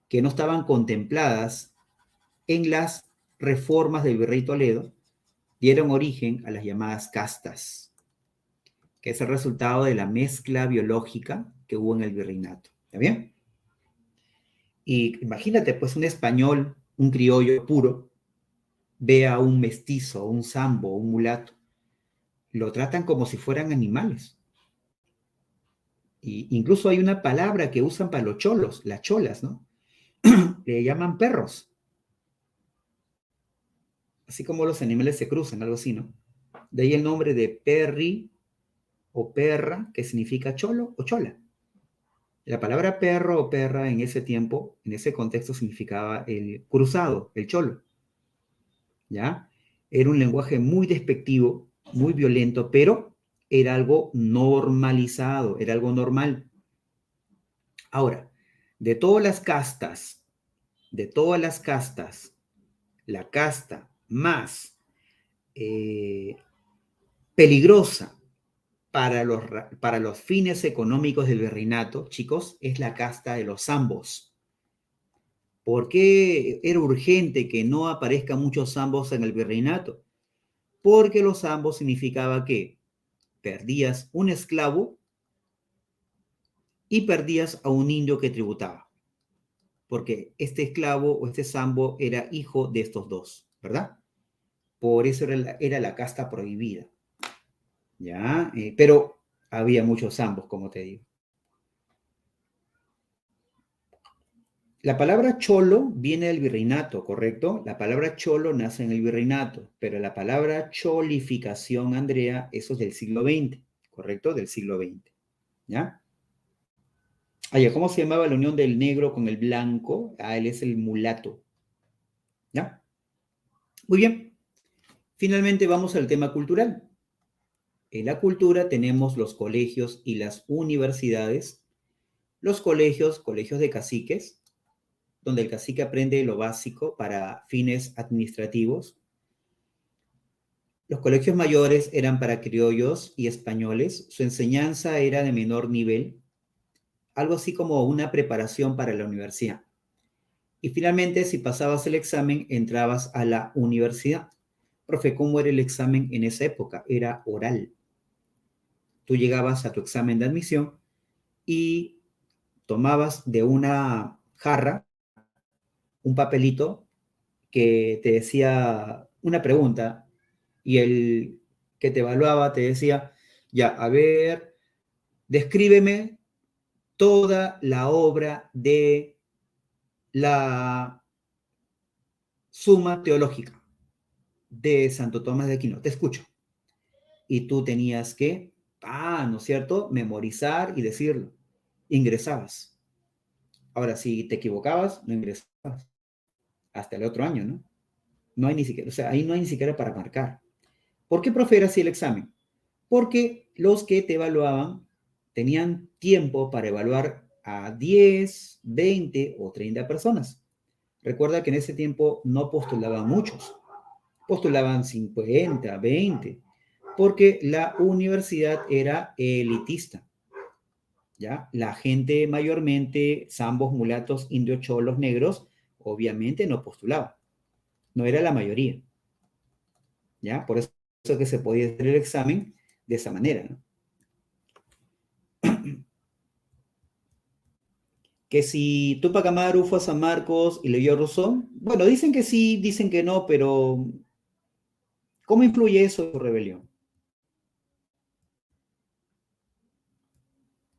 [SPEAKER 1] que no estaban contempladas en las reformas del virrey Toledo, dieron origen a las llamadas castas, que es el resultado de la mezcla biológica que hubo en el virreinato. ¿Está bien? Y imagínate, pues, un español, un criollo puro, ve a un mestizo, un zambo, un mulato, lo tratan como si fueran animales. Y incluso hay una palabra que usan para los cholos, las cholas, ¿no? Le llaman perros. Así como los animales se cruzan, algo así, ¿no? De ahí el nombre de perri o perra, que significa cholo o chola. La palabra perro o perra en ese tiempo, en ese contexto, significaba el cruzado, el cholo. ¿Ya? Era un lenguaje muy despectivo, muy violento, pero era algo normalizado, era algo normal. Ahora, de todas las castas, la casta más peligrosa para los fines económicos del virreinato, chicos, es la casta de los zambos. ¿Por qué era urgente que no aparezcan muchos zambos en el virreinato? Porque los zambos significaba que perdías un esclavo y perdías a un indio que tributaba. Porque este esclavo o este zambo era hijo de estos dos, ¿verdad? Por eso era la casta prohibida. ¿Ya? Pero había muchos zambos, como te digo. La palabra cholo viene del virreinato, ¿correcto? La palabra cholo nace en el virreinato, pero la palabra cholificación, Andrea, eso es del siglo XX, ¿correcto? Del siglo XX, ¿ya? ¿Cómo se llamaba la unión del negro con el blanco? Él es el mulato, ¿ya? Muy bien. Finalmente vamos al tema cultural. En la cultura tenemos los colegios y las universidades. Los colegios, colegios de caciques, donde el cacique aprende lo básico para fines administrativos. Los colegios mayores eran para criollos y españoles. Su enseñanza era de menor nivel, algo así como una preparación para la universidad. Y finalmente, si pasabas el examen, entrabas a la universidad. Profe, ¿cómo era el examen en esa época? Era oral. Tú llegabas a tu examen de admisión y tomabas de una jarra un papelito que te decía una pregunta y el que te evaluaba te decía, ya, a ver, descríbeme toda la obra de la Suma Teológica de Santo Tomás de Aquino. Te escucho. Y tú tenías que, ¿no es cierto?, memorizar y decirlo. Ingresabas. Ahora, si te equivocabas, no ingresabas. Hasta el otro año, ¿no? No hay ni siquiera, o sea, ahí no hay ni siquiera para marcar. ¿Por qué, profe, era así el examen? Porque los que te evaluaban tenían tiempo para evaluar a 10, 20 o 30 personas. Recuerda que en ese tiempo no postulaban muchos, postulaban 50, 20, porque la universidad era elitista, ¿ya? La gente mayormente, zambos, mulatos, indios, cholos, negros, obviamente no postulaba. no era la mayoría, ¿ya? Por eso que se podía hacer el examen de esa manera, ¿no? Que si Tupac Amaru fue a San Marcos y leyó a Rousseau, bueno, dicen que sí, dicen que no, pero ¿cómo influye eso en su rebelión?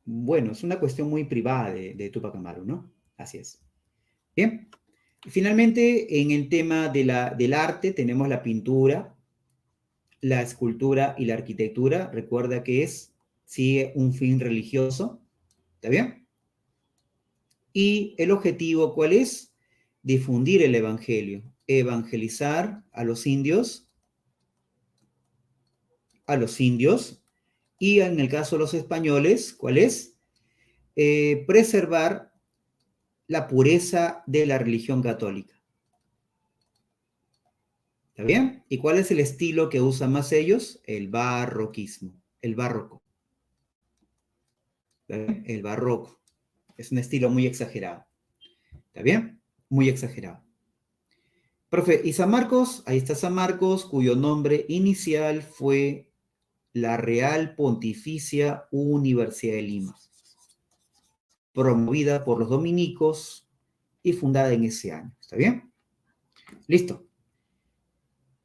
[SPEAKER 1] Bueno, es una cuestión muy privada de Tupac Amaru, ¿no? Así es. Bien. Finalmente, en el tema del arte tenemos la pintura, la escultura y la arquitectura. Recuerda que sigue un fin religioso, ¿está bien? Y el objetivo, ¿cuál es? Difundir el evangelio, evangelizar a los indios, y en el caso de los españoles, ¿cuál es? Preservar la pureza de la religión católica. ¿Está bien? ¿Y cuál es el estilo que usan más ellos? El barroquismo, el barroco. ¿Está bien? El barroco. Es un estilo muy exagerado. ¿Está bien? Muy exagerado. Profe, ¿y San Marcos? Ahí está San Marcos, cuyo nombre inicial fue la Real Pontificia Universidad de Lima, promovida por los dominicos y fundada en ese año. ¿Está bien? Listo.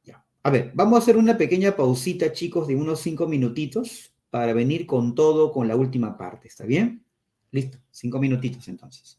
[SPEAKER 1] Ya. A ver, vamos a hacer una pequeña pausita, chicos, de unos 5 minutitos para venir con todo con la última parte. ¿Está bien? Listo. 5 minutitos entonces.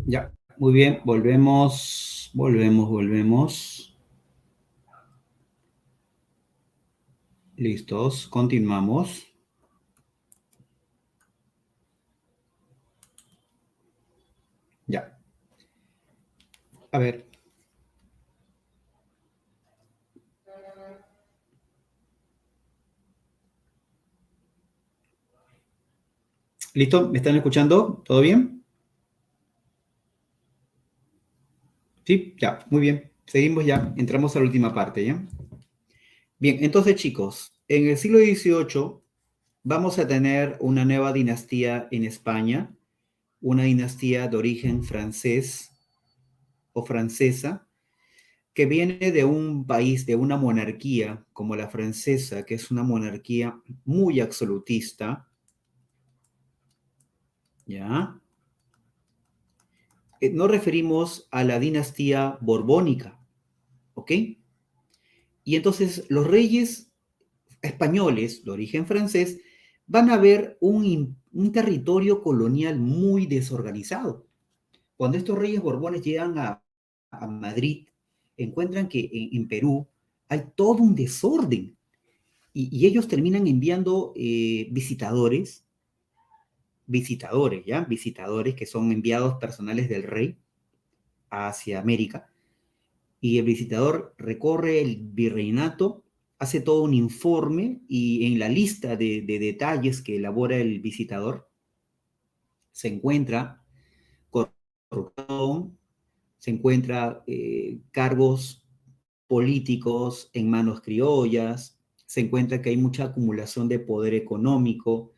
[SPEAKER 1] Ya, muy bien, volvemos. Listos, continuamos. Ya, a ver. ¿Listo? ¿Me están escuchando? ¿Todo bien? Sí, ya, muy bien. Seguimos ya, entramos a la última parte, ¿ya? Bien, entonces chicos, en el siglo XVIII vamos a tener una nueva dinastía en España, una dinastía de origen francés o francesa, que viene de un país, de una monarquía como la francesa, que es una monarquía muy absolutista, ¿ya? Nos referimos a la dinastía borbónica, ¿ok? Y entonces los reyes españoles de origen francés van a ver un territorio colonial muy desorganizado. Cuando estos reyes borbones llegan a Madrid, encuentran que en Perú hay todo un desorden y ellos terminan enviando visitadores, ¿ya? Visitadores que son enviados personales del rey hacia América. Y el visitador recorre el virreinato, hace todo un informe y en la lista de detalles que elabora el visitador se encuentra corrupción, se encuentra cargos políticos en manos criollas, se encuentra que hay mucha acumulación de poder económico,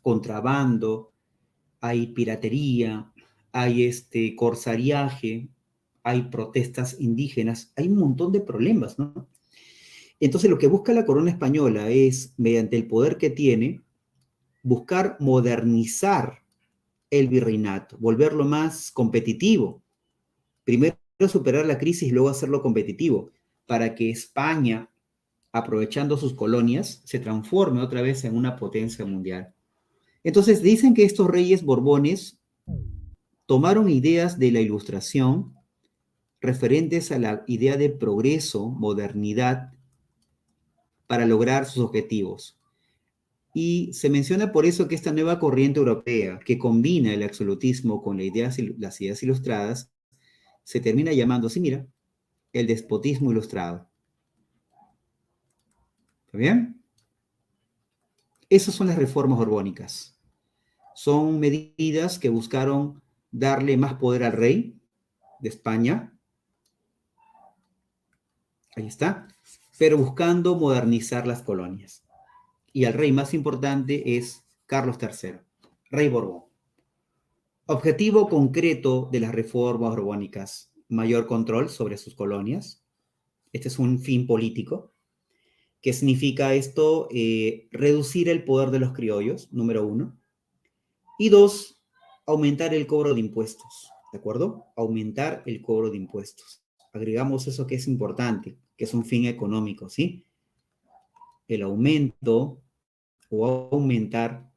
[SPEAKER 1] contrabando, hay piratería, hay corsariaje, hay protestas indígenas, hay un montón de problemas, ¿no? Entonces lo que busca la corona española es, mediante el poder que tiene, buscar modernizar el virreinato, volverlo más competitivo. Primero superar la crisis y luego hacerlo competitivo, para que España, aprovechando sus colonias, se transforme otra vez en una potencia mundial. Entonces dicen que estos reyes borbones tomaron ideas de la Ilustración referentes a la idea de progreso, modernidad, para lograr sus objetivos. Y se menciona por eso que esta nueva corriente europea, que combina el absolutismo con las ideas ilustradas, se termina llamando así, mira, el despotismo ilustrado. ¿Está bien? Esas son las reformas borbónicas. Son medidas que buscaron darle más poder al rey de España, ahí está, pero buscando modernizar las colonias. Y el rey más importante es Carlos III, rey Borbón. Objetivo concreto de las reformas borbónicas: mayor control sobre sus colonias. Este es un fin político. ¿Qué significa esto? Reducir el poder de los criollos, número uno. Y dos, aumentar el cobro de impuestos, ¿de acuerdo? Aumentar el cobro de impuestos. Agregamos eso que es importante, que es un fin económico, ¿sí? El aumento o aumentar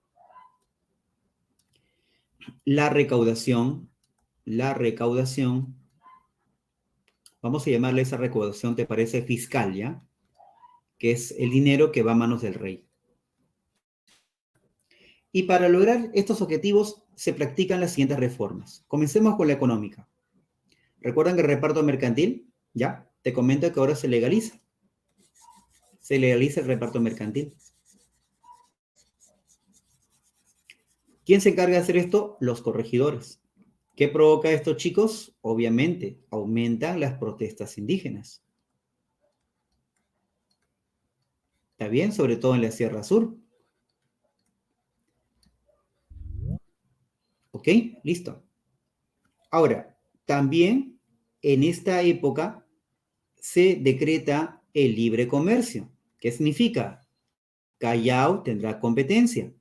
[SPEAKER 1] la recaudación, vamos a llamarle esa recaudación, ¿te parece? Fiscal, ¿ya? Que es el dinero que va a manos del rey. Y para lograr estos objetivos se practican las siguientes reformas. Comencemos con la económica. ¿Recuerdan el reparto mercantil? Ya, te comento que ahora se legaliza. Se legaliza el reparto mercantil. ¿Quién se encarga de hacer esto? Los corregidores. ¿Qué provoca esto, chicos? Obviamente, aumentan las protestas indígenas. ¿Está bien? Sobre todo en la Sierra Sur. ¿Ok? Listo. Ahora, también en esta época se decreta el libre comercio. ¿Qué significa? Callao tendrá competencia.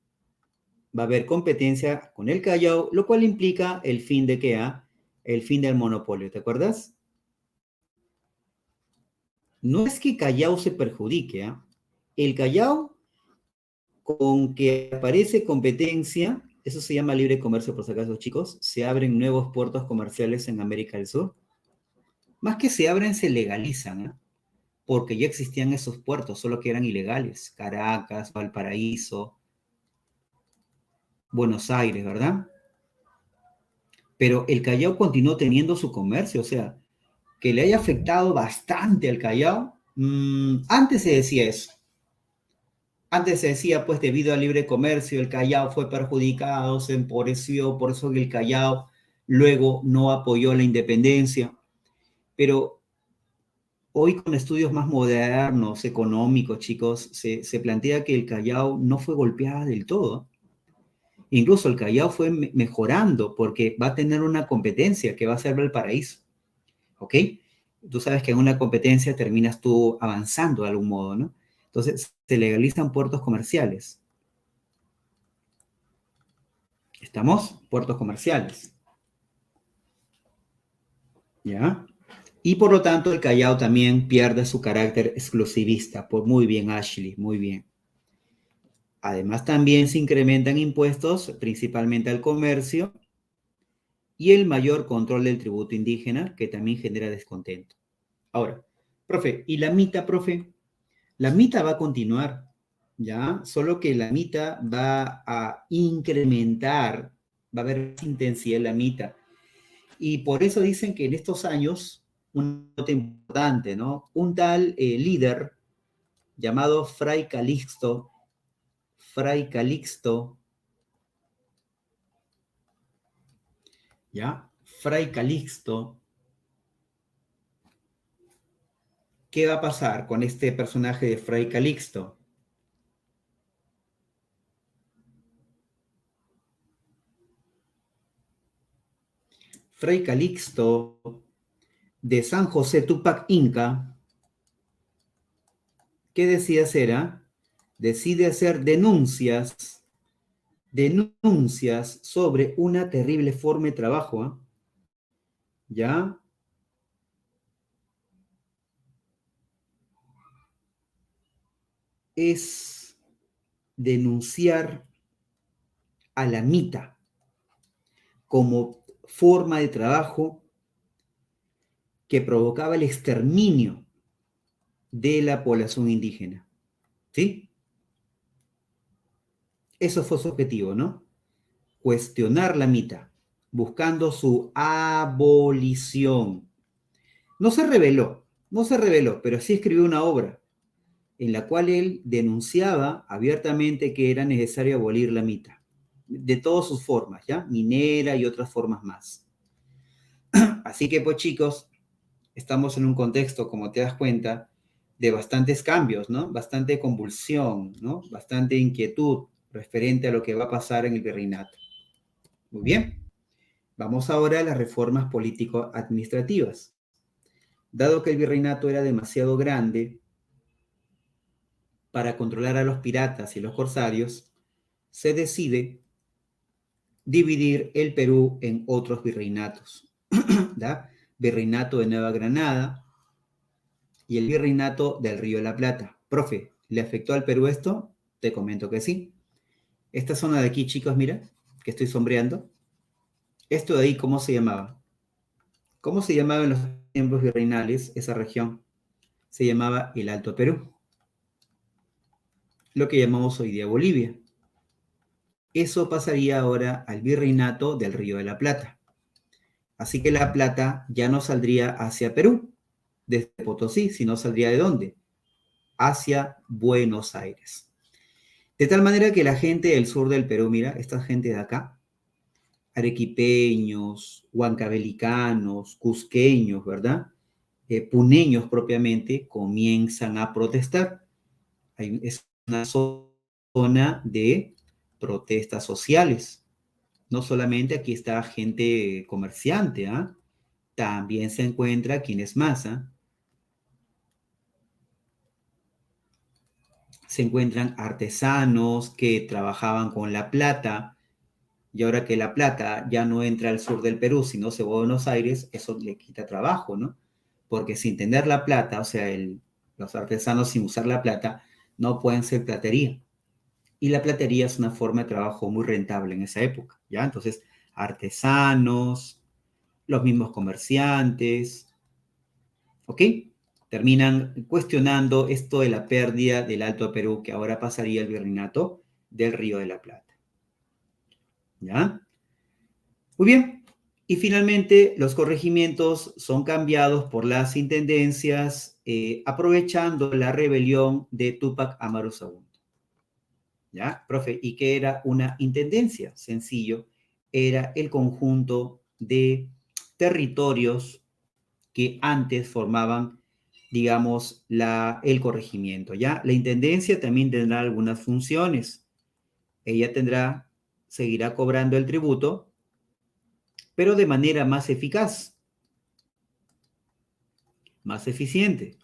[SPEAKER 1] Va a haber competencia con el Callao, lo cual implica el fin de qué, el fin del monopolio, ¿te acuerdas? No es que Callao se perjudique, ¿eh? El Callao, con que aparece competencia, Eso se llama libre comercio, por si acaso, chicos. Se abren nuevos puertos comerciales en América del Sur. Más que se abren, se legalizan, ¿eh? Porque ya existían esos puertos, solo que eran ilegales. Caracas, Valparaíso, Buenos Aires, ¿verdad? Pero el Callao continuó teniendo su comercio, o sea, que le haya afectado bastante al Callao. Antes se decía eso. Antes se decía, pues debido al libre comercio, el Callao fue perjudicado, se empobreció, por eso el Callao luego no apoyó la independencia. Pero hoy con estudios más modernos, económicos, chicos, se plantea que el Callao no fue golpeada del todo. Incluso el Callao fue mejorando porque va a tener una competencia que va a ser Valparaíso. ¿Ok? Tú sabes que en una competencia terminas tú avanzando de algún modo, ¿no? Entonces, se legalizan puertos comerciales. ¿Estamos? Puertos comerciales. ¿Ya? Y por lo tanto, el Callao también pierde su carácter exclusivista. Por muy bien, Ashley, muy bien. Además, también se incrementan impuestos, principalmente al comercio, y el mayor control del tributo indígena, que también genera descontento. Ahora, profe, ¿y la mita, profe? La mita va a continuar, ¿ya? Solo que la mita va a incrementar, va a haber más intensidad en la mita. Y por eso dicen que en estos años, un nota importante, ¿no? Un tal líder llamado Fray Calixto, ¿ya? Fray Calixto, ¿qué va a pasar con este personaje de Fray Calixto? Fray Calixto de San José Tupac Inca, ¿qué decide hacer? Decide hacer denuncias sobre una terrible forma de trabajo, ¿ya? Es denunciar a la mita como forma de trabajo que provocaba el exterminio de la población indígena, ¿sí? Eso fue su objetivo, ¿no? Cuestionar la mita, buscando su abolición. No se reveló, pero sí escribió una obra en la cual él denunciaba abiertamente que era necesario abolir la mita, de todas sus formas, ¿ya? Minera y otras formas más. Así que, pues chicos, estamos en un contexto, como te das cuenta, de bastantes cambios, ¿no? Bastante convulsión, ¿no? Bastante inquietud referente a lo que va a pasar en el virreinato. Muy bien, vamos ahora a las reformas político-administrativas. Dado que el virreinato era demasiado grande para controlar a los piratas y los corsarios, se decide dividir el Perú en otros virreinatos. ¿Da? Virreinato de Nueva Granada y el virreinato del Río de la Plata. Profe, ¿le afectó al Perú esto? Te comento que sí. Esta zona de aquí, chicos, mira, que estoy sombreando. Esto de ahí, ¿cómo se llamaba? ¿Cómo se llamaba en los tiempos virreinales esa región? Se llamaba el Alto Perú, lo que llamamos hoy día Bolivia. Eso pasaría ahora al virreinato del Río de la Plata. Así que la plata ya no saldría hacia Perú, desde Potosí, sino saldría ¿de dónde? Hacia Buenos Aires. De tal manera que la gente del sur del Perú, mira, esta gente de acá, arequipeños, huancavelicanos, cusqueños, ¿verdad? Puneños propiamente, comienzan a protestar. Es una zona de protestas sociales. No solamente aquí está gente comerciante, ¿ah? También se encuentra quienes más, ¿ah? Se encuentran artesanos que trabajaban con la plata, y ahora que la plata ya no entra al sur del Perú, sino se va a Buenos Aires, eso le quita trabajo, ¿no? Porque sin tener la plata, o sea, los artesanos sin usar la plata, no pueden ser platería. Y la platería es una forma de trabajo muy rentable en esa época, ¿ya? Entonces, artesanos, los mismos comerciantes, ¿ok? Terminan cuestionando esto de la pérdida del Alto Perú, que ahora pasaría el virreinato del Río de la Plata, ¿ya? Muy bien. Y finalmente, los corregimientos son cambiados por las intendencias, aprovechando la rebelión de Túpac Amaru II. ¿Ya, profe? ¿Y qué era una intendencia? Sencillo, era el conjunto de territorios que antes formaban, digamos, el corregimiento, ¿ya? La intendencia también tendrá algunas funciones. Ella seguirá cobrando el tributo, pero de manera más eficaz, más eficiente.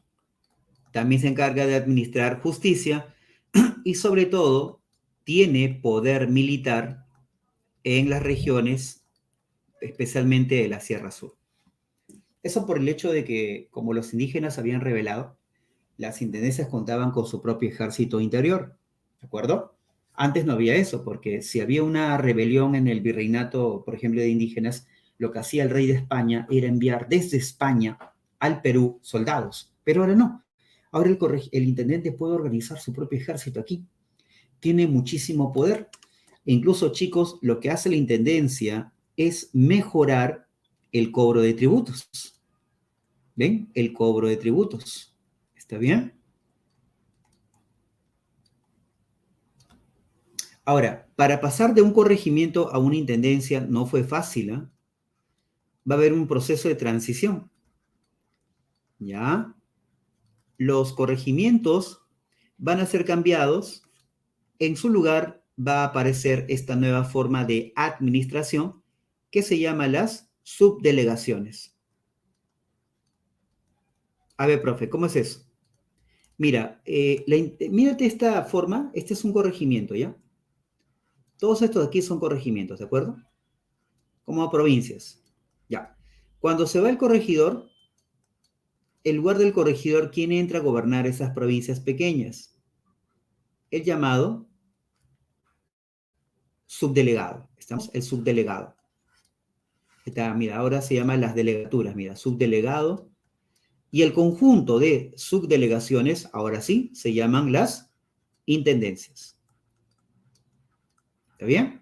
[SPEAKER 1] También se encarga de administrar justicia y sobre todo tiene poder militar en las regiones, especialmente de la Sierra Sur. Eso por el hecho de que, como los indígenas habían revelado, las intendencias contaban con su propio ejército interior, ¿de acuerdo? Antes no había eso, porque si había una rebelión en el virreinato, por ejemplo, de indígenas, lo que hacía el rey de España era enviar desde España al Perú soldados, pero ahora no. Ahora el intendente puede organizar su propio ejército aquí. Tiene muchísimo poder. E incluso, chicos, lo que hace la intendencia es mejorar el cobro de tributos. ¿Ven? El cobro de tributos. ¿Está bien? Ahora, para pasar de un corregimiento a una intendencia no fue fácil, ¿eh? Va a haber un proceso de transición. ¿Ya? Los corregimientos van a ser cambiados. En su lugar va a aparecer esta nueva forma de administración que se llama las subdelegaciones. A ver, profe, ¿cómo es eso? Mira, mírate esta forma. Este es un corregimiento, ¿ya? Todos estos aquí son corregimientos, ¿de acuerdo? Como provincias. Ya. Cuando se va el corregidor, en lugar del corregidor, ¿quién entra a gobernar esas provincias pequeñas? El llamado subdelegado. ¿Estamos? El subdelegado. Mira, ahora se llaman las delegaturas. Mira, subdelegado. Y el conjunto de subdelegaciones, ahora sí, se llaman las intendencias. ¿Está bien?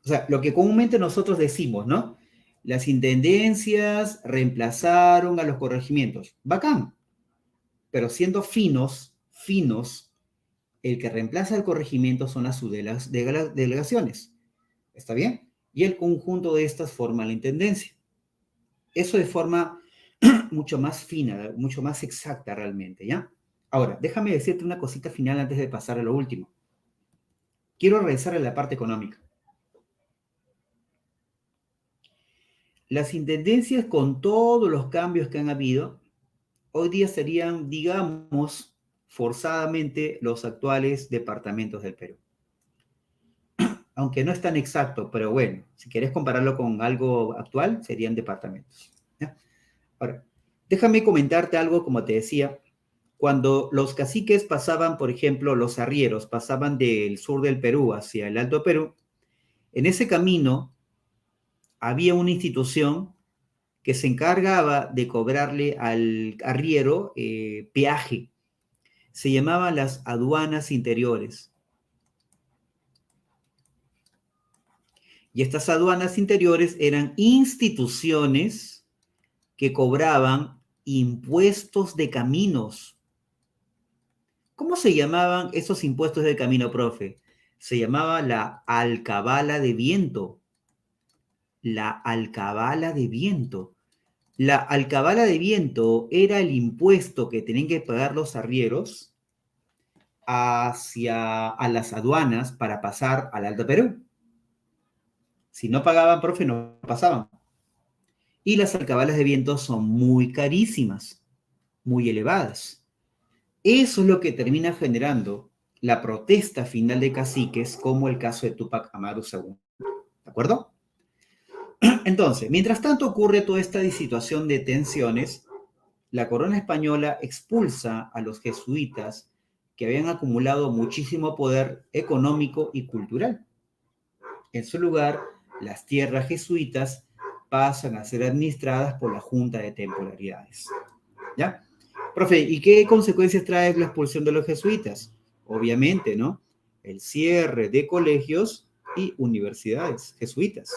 [SPEAKER 1] O sea, lo que comúnmente nosotros decimos, ¿no? Las intendencias reemplazaron a los corregimientos. Bacán. Pero siendo finos, el que reemplaza el corregimiento son las delegaciones. ¿Está bien? Y el conjunto de estas forma la intendencia. Eso de forma mucho más fina, mucho más exacta realmente, ¿ya? Ahora, déjame decirte una cosita final antes de pasar a lo último. Quiero regresar a la parte económica. Las intendencias, con todos los cambios que han habido, hoy día serían, digamos, forzadamente los actuales departamentos del Perú. Aunque no es tan exacto, pero bueno, si quieres compararlo con algo actual, serían departamentos, ¿ya? Ahora, déjame comentarte algo, como te decía, cuando los caciques pasaban, por ejemplo, los arrieros pasaban del sur del Perú hacia el Alto Perú, en ese camino había una institución que se encargaba de cobrarle al arriero peaje. Se llamaban las aduanas interiores. Y estas aduanas interiores eran instituciones que cobraban impuestos de caminos. ¿Cómo se llamaban esos impuestos de camino, profe? Se llamaba la alcabala de viento. La alcabala de viento. La alcabala de viento era el impuesto que tenían que pagar los arrieros a las aduanas para pasar al Alto Perú. Si no pagaban, profe, no pasaban. Y las alcabalas de viento son muy carísimas, muy elevadas. Eso es lo que termina generando la protesta final de caciques, como el caso de Túpac Amaru II. ¿De acuerdo? Entonces, mientras tanto ocurre toda esta situación de tensiones, la corona española expulsa a los jesuitas que habían acumulado muchísimo poder económico y cultural. En su lugar, las tierras jesuitas pasan a ser administradas por la Junta de Temporalidades. ¿Ya? Profe, ¿y qué consecuencias trae la expulsión de los jesuitas? Obviamente, ¿no? El cierre de colegios y universidades jesuitas.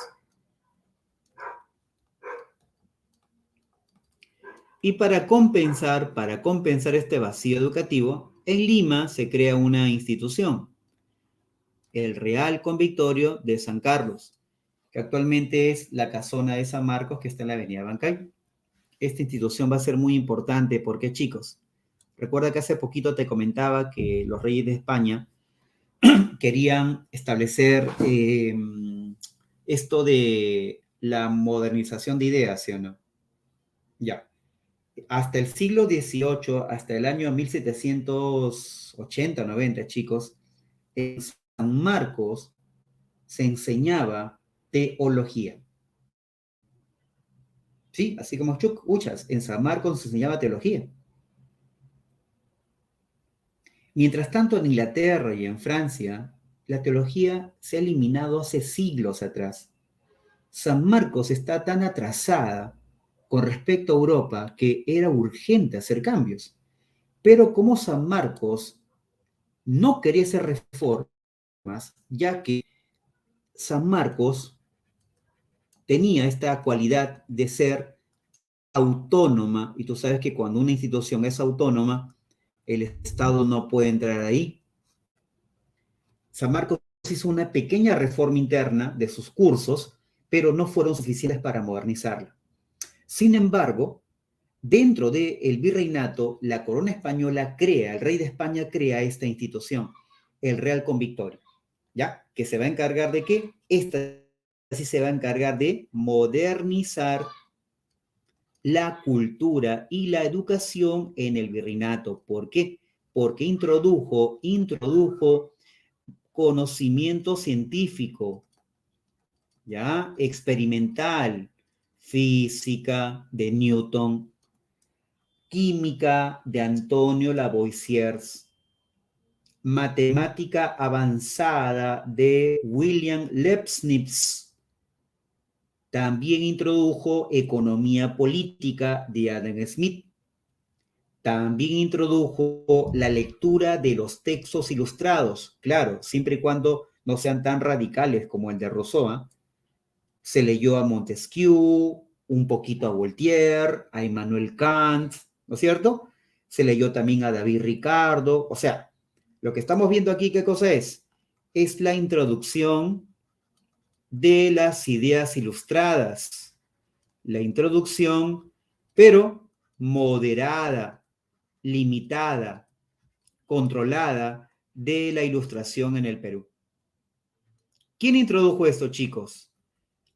[SPEAKER 1] Y para compensar este vacío educativo, en Lima se crea una institución, el Real Convictorio de San Carlos, que actualmente es la casona de San Marcos que está en la avenida Bancay. Esta institución va a ser muy importante porque, chicos, recuerda que hace poquito te comentaba que los reyes de España querían establecer esto de la modernización de ideas, ¿sí o no? Ya. Hasta el siglo XVIII, hasta el año 1780-90, chicos, en San Marcos se enseñaba teología. Sí, así como escuchas, en San Marcos se enseñaba teología. Mientras tanto, en Inglaterra y en Francia, la teología se ha eliminado hace siglos atrás. San Marcos está tan atrasada con respecto a Europa que era urgente hacer cambios. Pero como San Marcos no quería hacer reformas, ya que San Marcos tenía esta cualidad de ser autónoma, y tú sabes que cuando una institución es autónoma, el Estado no puede entrar ahí. San Marcos hizo una pequeña reforma interna de sus cursos, pero no fueron suficientes para modernizarla. Sin embargo, dentro del virreinato, la corona española el rey de España crea esta institución, el Real Convictorio, ¿ya? Que se va a encargar de qué? Esta sí se va a encargar de modernizar la cultura y la educación en el virreinato. ¿Por qué? Porque introdujo conocimiento científico, ¿ya? Experimental, física de Newton, química de Antonio Lavoisier, matemática avanzada de William Leibniz. También introdujo economía política de Adam Smith. También introdujo la lectura de los textos ilustrados, claro, siempre y cuando no sean tan radicales como el de Rousseau. Se leyó a Montesquieu, un poquito a Voltaire, a Immanuel Kant, ¿no es cierto? Se leyó también a David Ricardo. O sea, lo que estamos viendo aquí, ¿qué cosa es? Es la introducción de las ideas ilustradas. La introducción, pero moderada, limitada, controlada de la ilustración en el Perú. ¿Quién introdujo esto, chicos?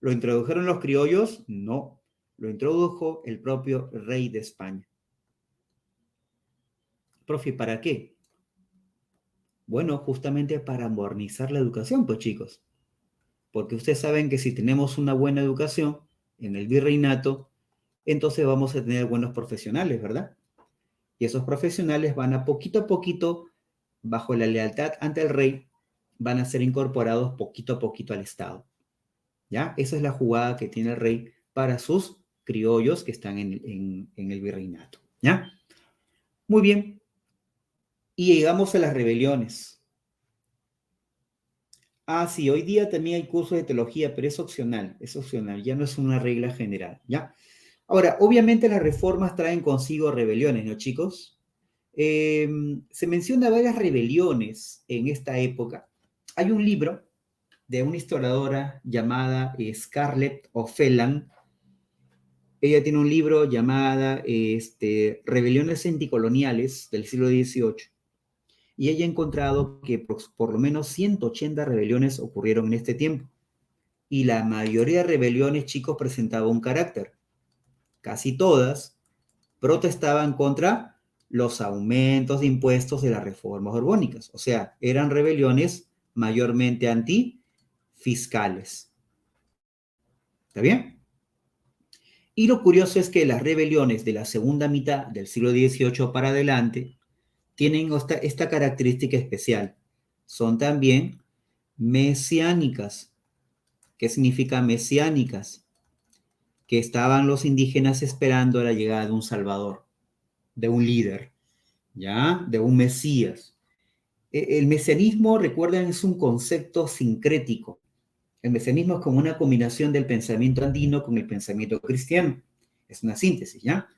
[SPEAKER 1] ¿Lo introdujeron los criollos? No, lo introdujo el propio rey de España. Profe, ¿para qué? Bueno, justamente para modernizar la educación, pues chicos. Porque ustedes saben que si tenemos una buena educación en el virreinato, entonces vamos a tener buenos profesionales, ¿verdad? Y esos profesionales van a poquito, bajo la lealtad ante el rey, van a ser incorporados poquito a poquito al Estado. ¿Ya? Esa es la jugada que tiene el rey para sus criollos que están en el virreinato. ¿Ya? Muy bien. Y llegamos a las rebeliones. Ah, sí, hoy día también hay cursos de teología, pero es opcional, ya no es una regla general, ¿ya? Ahora, obviamente las reformas traen consigo rebeliones, ¿no, chicos? Se menciona varias rebeliones en esta época. Hay un libro de una historiadora llamada Scarlett O'Phelan. Ella tiene un libro llamado Rebeliones anticoloniales del siglo XVIII. Y ella ha encontrado que por lo menos 180 rebeliones ocurrieron en este tiempo. Y la mayoría de rebeliones, chicos, presentaba un carácter. Casi todas protestaban contra los aumentos de impuestos de las reformas borbónicas. O sea, eran rebeliones mayormente antifiscales. ¿Está bien? Y lo curioso es que las rebeliones de la segunda mitad del siglo XVIII para adelante
[SPEAKER 2] tienen esta característica especial. Son también mesiánicas. ¿Qué significa mesiánicas? Que estaban los indígenas esperando la llegada de un salvador, de un líder, ¿ya? De un mesías. El mesianismo, recuerden, es un concepto sincrético. El mesianismo es como una combinación del pensamiento andino con el pensamiento cristiano. Es una síntesis, ¿ya?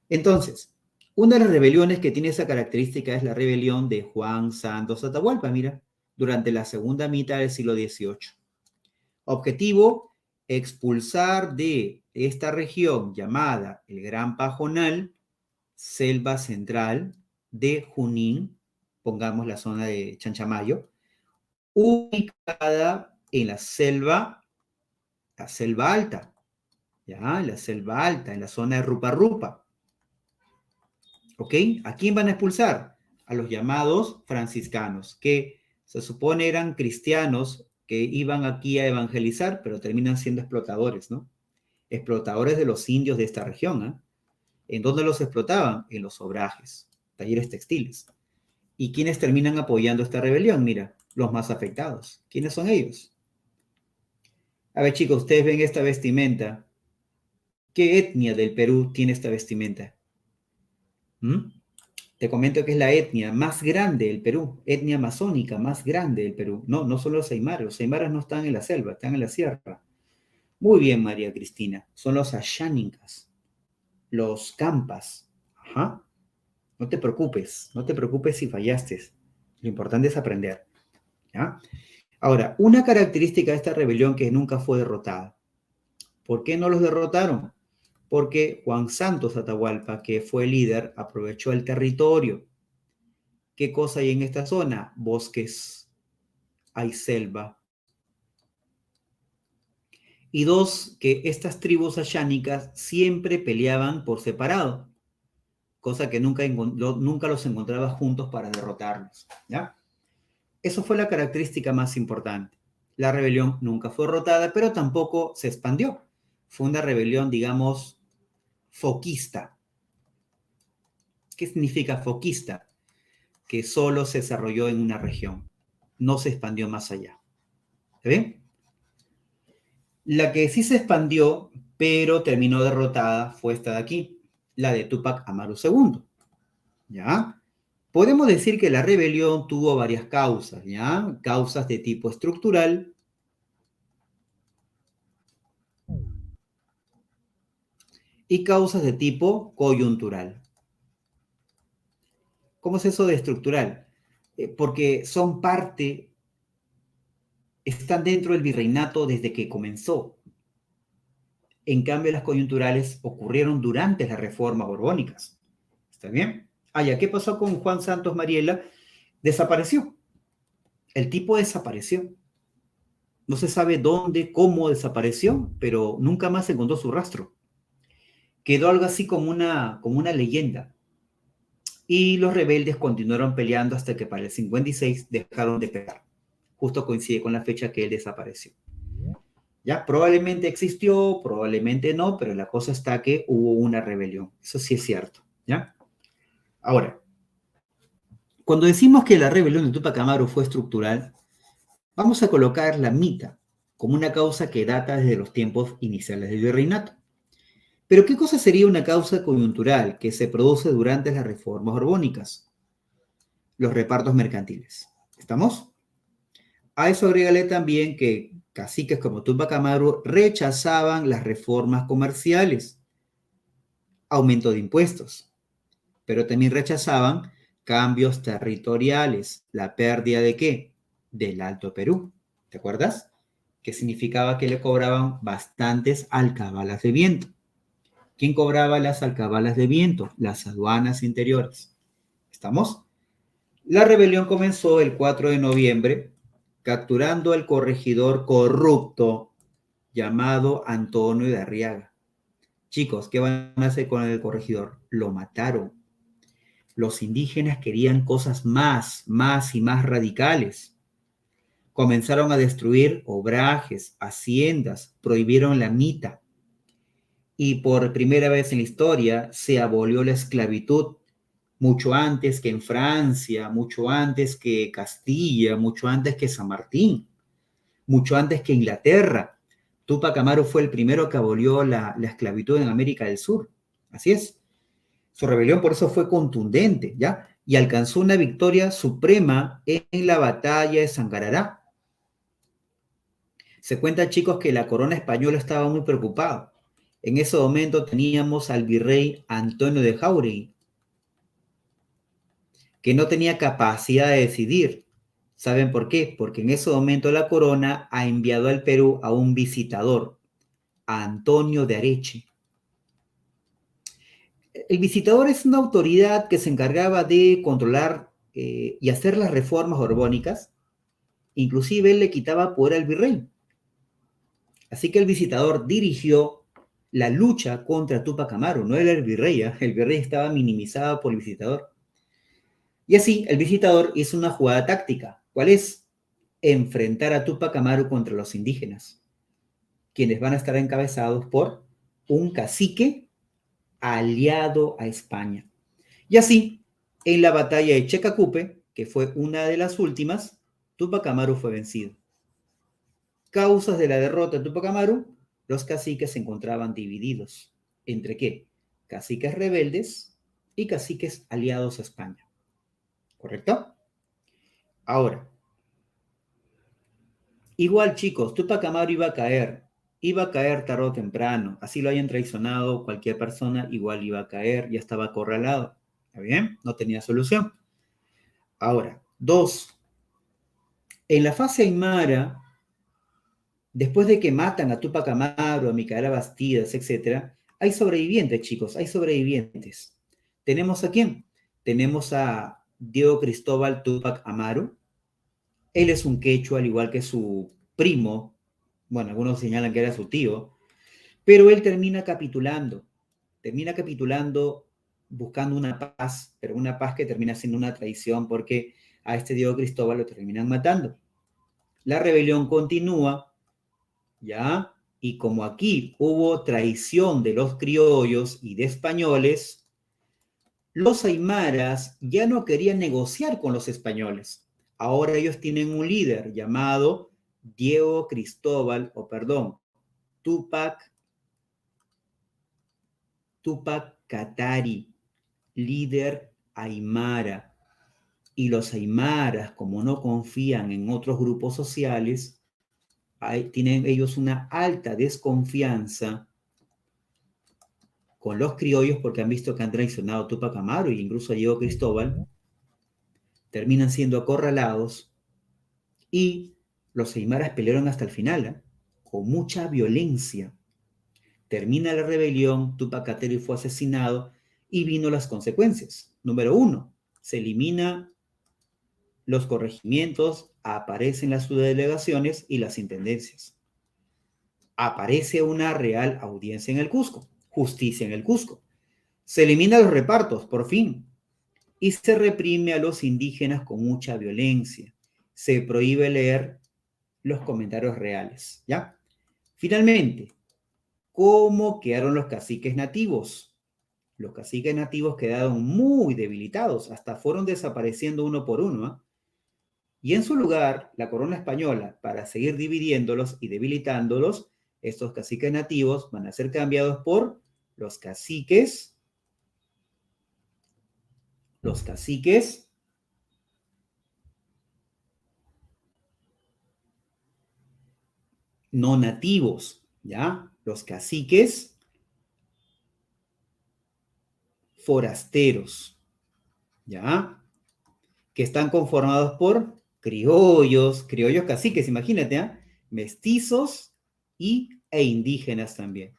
[SPEAKER 2] Entonces, una de las rebeliones que tiene esa característica es la rebelión de Juan Santos Atahualpa, mira, durante la segunda mitad del siglo XVIII. Objetivo, expulsar de esta región llamada el Gran Pajonal, selva central de Junín, pongamos la zona de Chanchamayo, ubicada en la selva alta, ¿ya? La selva alta, en la zona de Rupa Rupa. ¿Ok? ¿A quién van a expulsar? A los llamados franciscanos, que se supone eran cristianos que iban aquí a evangelizar, pero terminan siendo explotadores, ¿no? Explotadores de los indios de esta región, ¿eh? ¿En dónde los explotaban? En los obrajes, talleres textiles. ¿Y quiénes terminan apoyando esta rebelión? Mira, los más afectados. ¿Quiénes son ellos? A ver, chicos, ustedes ven esta vestimenta. ¿Qué etnia del Perú tiene esta vestimenta? ¿Mm? Te comento que es la etnia más grande del Perú, etnia amazónica más grande del Perú. No, no son los aymaras no están en la selva, están en la sierra. Muy bien, María Cristina, son los ashánicas, los campas. Ajá. No te preocupes si fallaste. Lo importante es aprender. ¿Ya? Ahora, una característica de esta rebelión que nunca fue derrotada. ¿Por qué no los derrotaron? Porque Juan Santos Atahualpa, que fue líder, aprovechó el territorio. ¿Qué cosa hay en esta zona? Bosques, hay selva. Y dos, que estas tribus ashánicas siempre peleaban por separado, cosa que nunca los encontraba juntos para derrotarlos. ¿Ya? Eso fue la característica más importante. La rebelión nunca fue derrotada, pero tampoco se expandió. Fue una rebelión, digamos, foquista. ¿Qué significa foquista? Que solo se desarrolló en una región, no se expandió más allá. ¿Está bien? La que sí se expandió, pero terminó derrotada, fue esta de aquí, la de Túpac Amaru II. ¿Ya? Podemos decir que la rebelión tuvo varias causas, ¿ya? Causas de tipo estructural y causas de tipo coyuntural. ¿Cómo es eso de estructural? Porque son parte, están dentro del virreinato desde que comenzó. En cambio, las coyunturales ocurrieron durante las reformas borbónicas. ¿Está bien? Ah, ya, ¿qué pasó con Juan Santos Mariela? Desapareció. El tipo desapareció. No se sabe dónde, cómo desapareció, pero nunca más se encontró su rastro. Quedó algo así como una leyenda. Y los rebeldes continuaron peleando hasta que para el 56 dejaron de pelear. Justo coincide con la fecha que él desapareció. Ya, probablemente existió, probablemente no, pero la cosa está que hubo una rebelión. Eso sí es cierto, ¿ya? Ahora, cuando decimos que la rebelión de Túpac Amaru fue estructural, vamos a colocar la mita como una causa que data desde los tiempos iniciales del virreinato. Pero ¿qué cosa sería una causa coyuntural que se produce durante las reformas borbónicas? Los repartos mercantiles. ¿Estamos? A eso agrégale también que caciques como Túpac Amaru rechazaban las reformas comerciales, aumento de impuestos, pero también rechazaban cambios territoriales, la pérdida de ¿qué? Del Alto Perú. ¿Te acuerdas? Que significaba que le cobraban bastantes alcabalas de viento. ¿Quién cobraba las alcabalas de viento? Las aduanas interiores. ¿Estamos? La rebelión comenzó el 4 de noviembre, capturando al corregidor corrupto llamado Antonio de Arriaga. Chicos, ¿qué van a hacer con el corregidor? Lo mataron. Los indígenas querían cosas más y más radicales. Comenzaron a destruir obrajes, haciendas, prohibieron la mita. Y por primera vez en la historia se abolió la esclavitud. mucho antes que en Francia, mucho antes que Castilla, mucho antes que San Martín, mucho antes que Inglaterra. Túpac Amaru fue el primero que abolió la esclavitud en América del Sur. Así es. Su rebelión por eso fue contundente, ¿ya? Y alcanzó una victoria suprema en la batalla de Sangarará. Se cuenta, chicos, que la corona española estaba muy preocupada. En ese momento teníamos al virrey Antonio de Jáuregui, que no tenía capacidad de decidir. ¿Saben por qué? Porque en ese momento la corona ha enviado al Perú a un visitador, a Antonio de Areche. El visitador es una autoridad que se encargaba de controlar y hacer las reformas borbónicas. Inclusive él le quitaba poder al virrey. Así que el visitador dirigió la lucha contra Túpac Amaru. No era el virrey, ¿eh? El virrey estaba minimizado por el visitador. Y así el visitador hizo una jugada táctica. ¿Cuál es? Enfrentar a Túpac Amaru contra los indígenas, quienes van a estar encabezados por un cacique aliado a España. Y así, en la batalla de Checacupe, que fue una de las últimas, Túpac Amaru fue vencido. Causas de la derrota de Túpac Amaru: los caciques se encontraban divididos. ¿Entre qué? Caciques rebeldes y caciques aliados a España. ¿Correcto? Ahora, igual, chicos, Túpac Amaru iba a caer tarde o temprano. Así lo hayan traicionado cualquier persona, igual iba a caer, ya estaba acorralado. ¿Está bien? No tenía solución. Ahora, 2. En la fase aymara, después de que matan a Túpac Amaru, a Micaela Bastidas, etc., hay sobrevivientes, chicos, hay sobrevivientes. ¿Tenemos a quién? Tenemos a Diego Cristóbal Túpac Amaru. Él es un quechua, al igual que su primo. Bueno, algunos señalan que era su tío, pero él termina capitulando buscando una paz, pero una paz que termina siendo una traición, porque a este Diego Cristóbal lo terminan matando. La rebelión continúa, ¿ya? Y como aquí hubo traición de los criollos y de españoles, los aymaras ya no querían negociar con los españoles. Ahora ellos tienen un líder llamado Diego Cristóbal, Túpac Katari, líder aymara. Y los aymaras, como no confían en otros grupos sociales, tienen ellos una alta desconfianza con los criollos porque han visto que han traicionado a Túpac Amaru e incluso a Diego Cristóbal. Terminan siendo acorralados y los aymaras pelearon hasta el final, con mucha violencia. Termina la rebelión, Túpac Katari fue asesinado y vino las consecuencias. Número 1, se elimina los corregimientos, aparecen las subdelegaciones y las intendencias. Aparece una real audiencia en el Cusco, justicia en el Cusco. Se eliminan los repartos, por fin, y se reprime a los indígenas con mucha violencia. Se prohíbe leer los comentarios reales, ¿ya? Finalmente, ¿cómo quedaron los caciques nativos? Los caciques nativos quedaron muy debilitados, hasta fueron desapareciendo uno por uno, ¿eh? Y en su lugar, la corona española, para seguir dividiéndolos y debilitándolos, estos caciques nativos van a ser cambiados por los caciques no nativos, ¿ya? Los caciques forasteros, ¿ya? Que están conformados por criollos caciques, imagínate, ¿eh? Mestizos e indígenas también.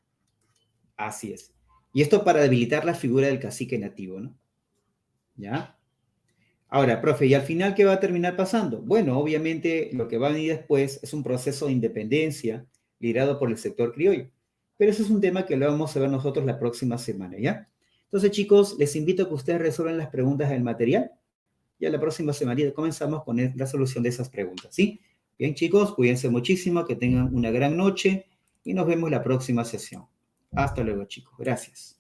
[SPEAKER 2] Así es. Y esto para debilitar la figura del cacique nativo, ¿no? ¿Ya? Ahora, profe, ¿y al final qué va a terminar pasando? Bueno, obviamente lo que va a venir después es un proceso de independencia liderado por el sector criollo. Pero eso es un tema que lo vamos a ver nosotros la próxima semana, ¿ya? Entonces, chicos, les invito a que ustedes resuelvan las preguntas del material. Ya la próxima semana comenzamos con la solución de esas preguntas, ¿sí? Bien, chicos, cuídense muchísimo, que tengan una gran noche y nos vemos la próxima sesión. Hasta luego, chicos. Gracias.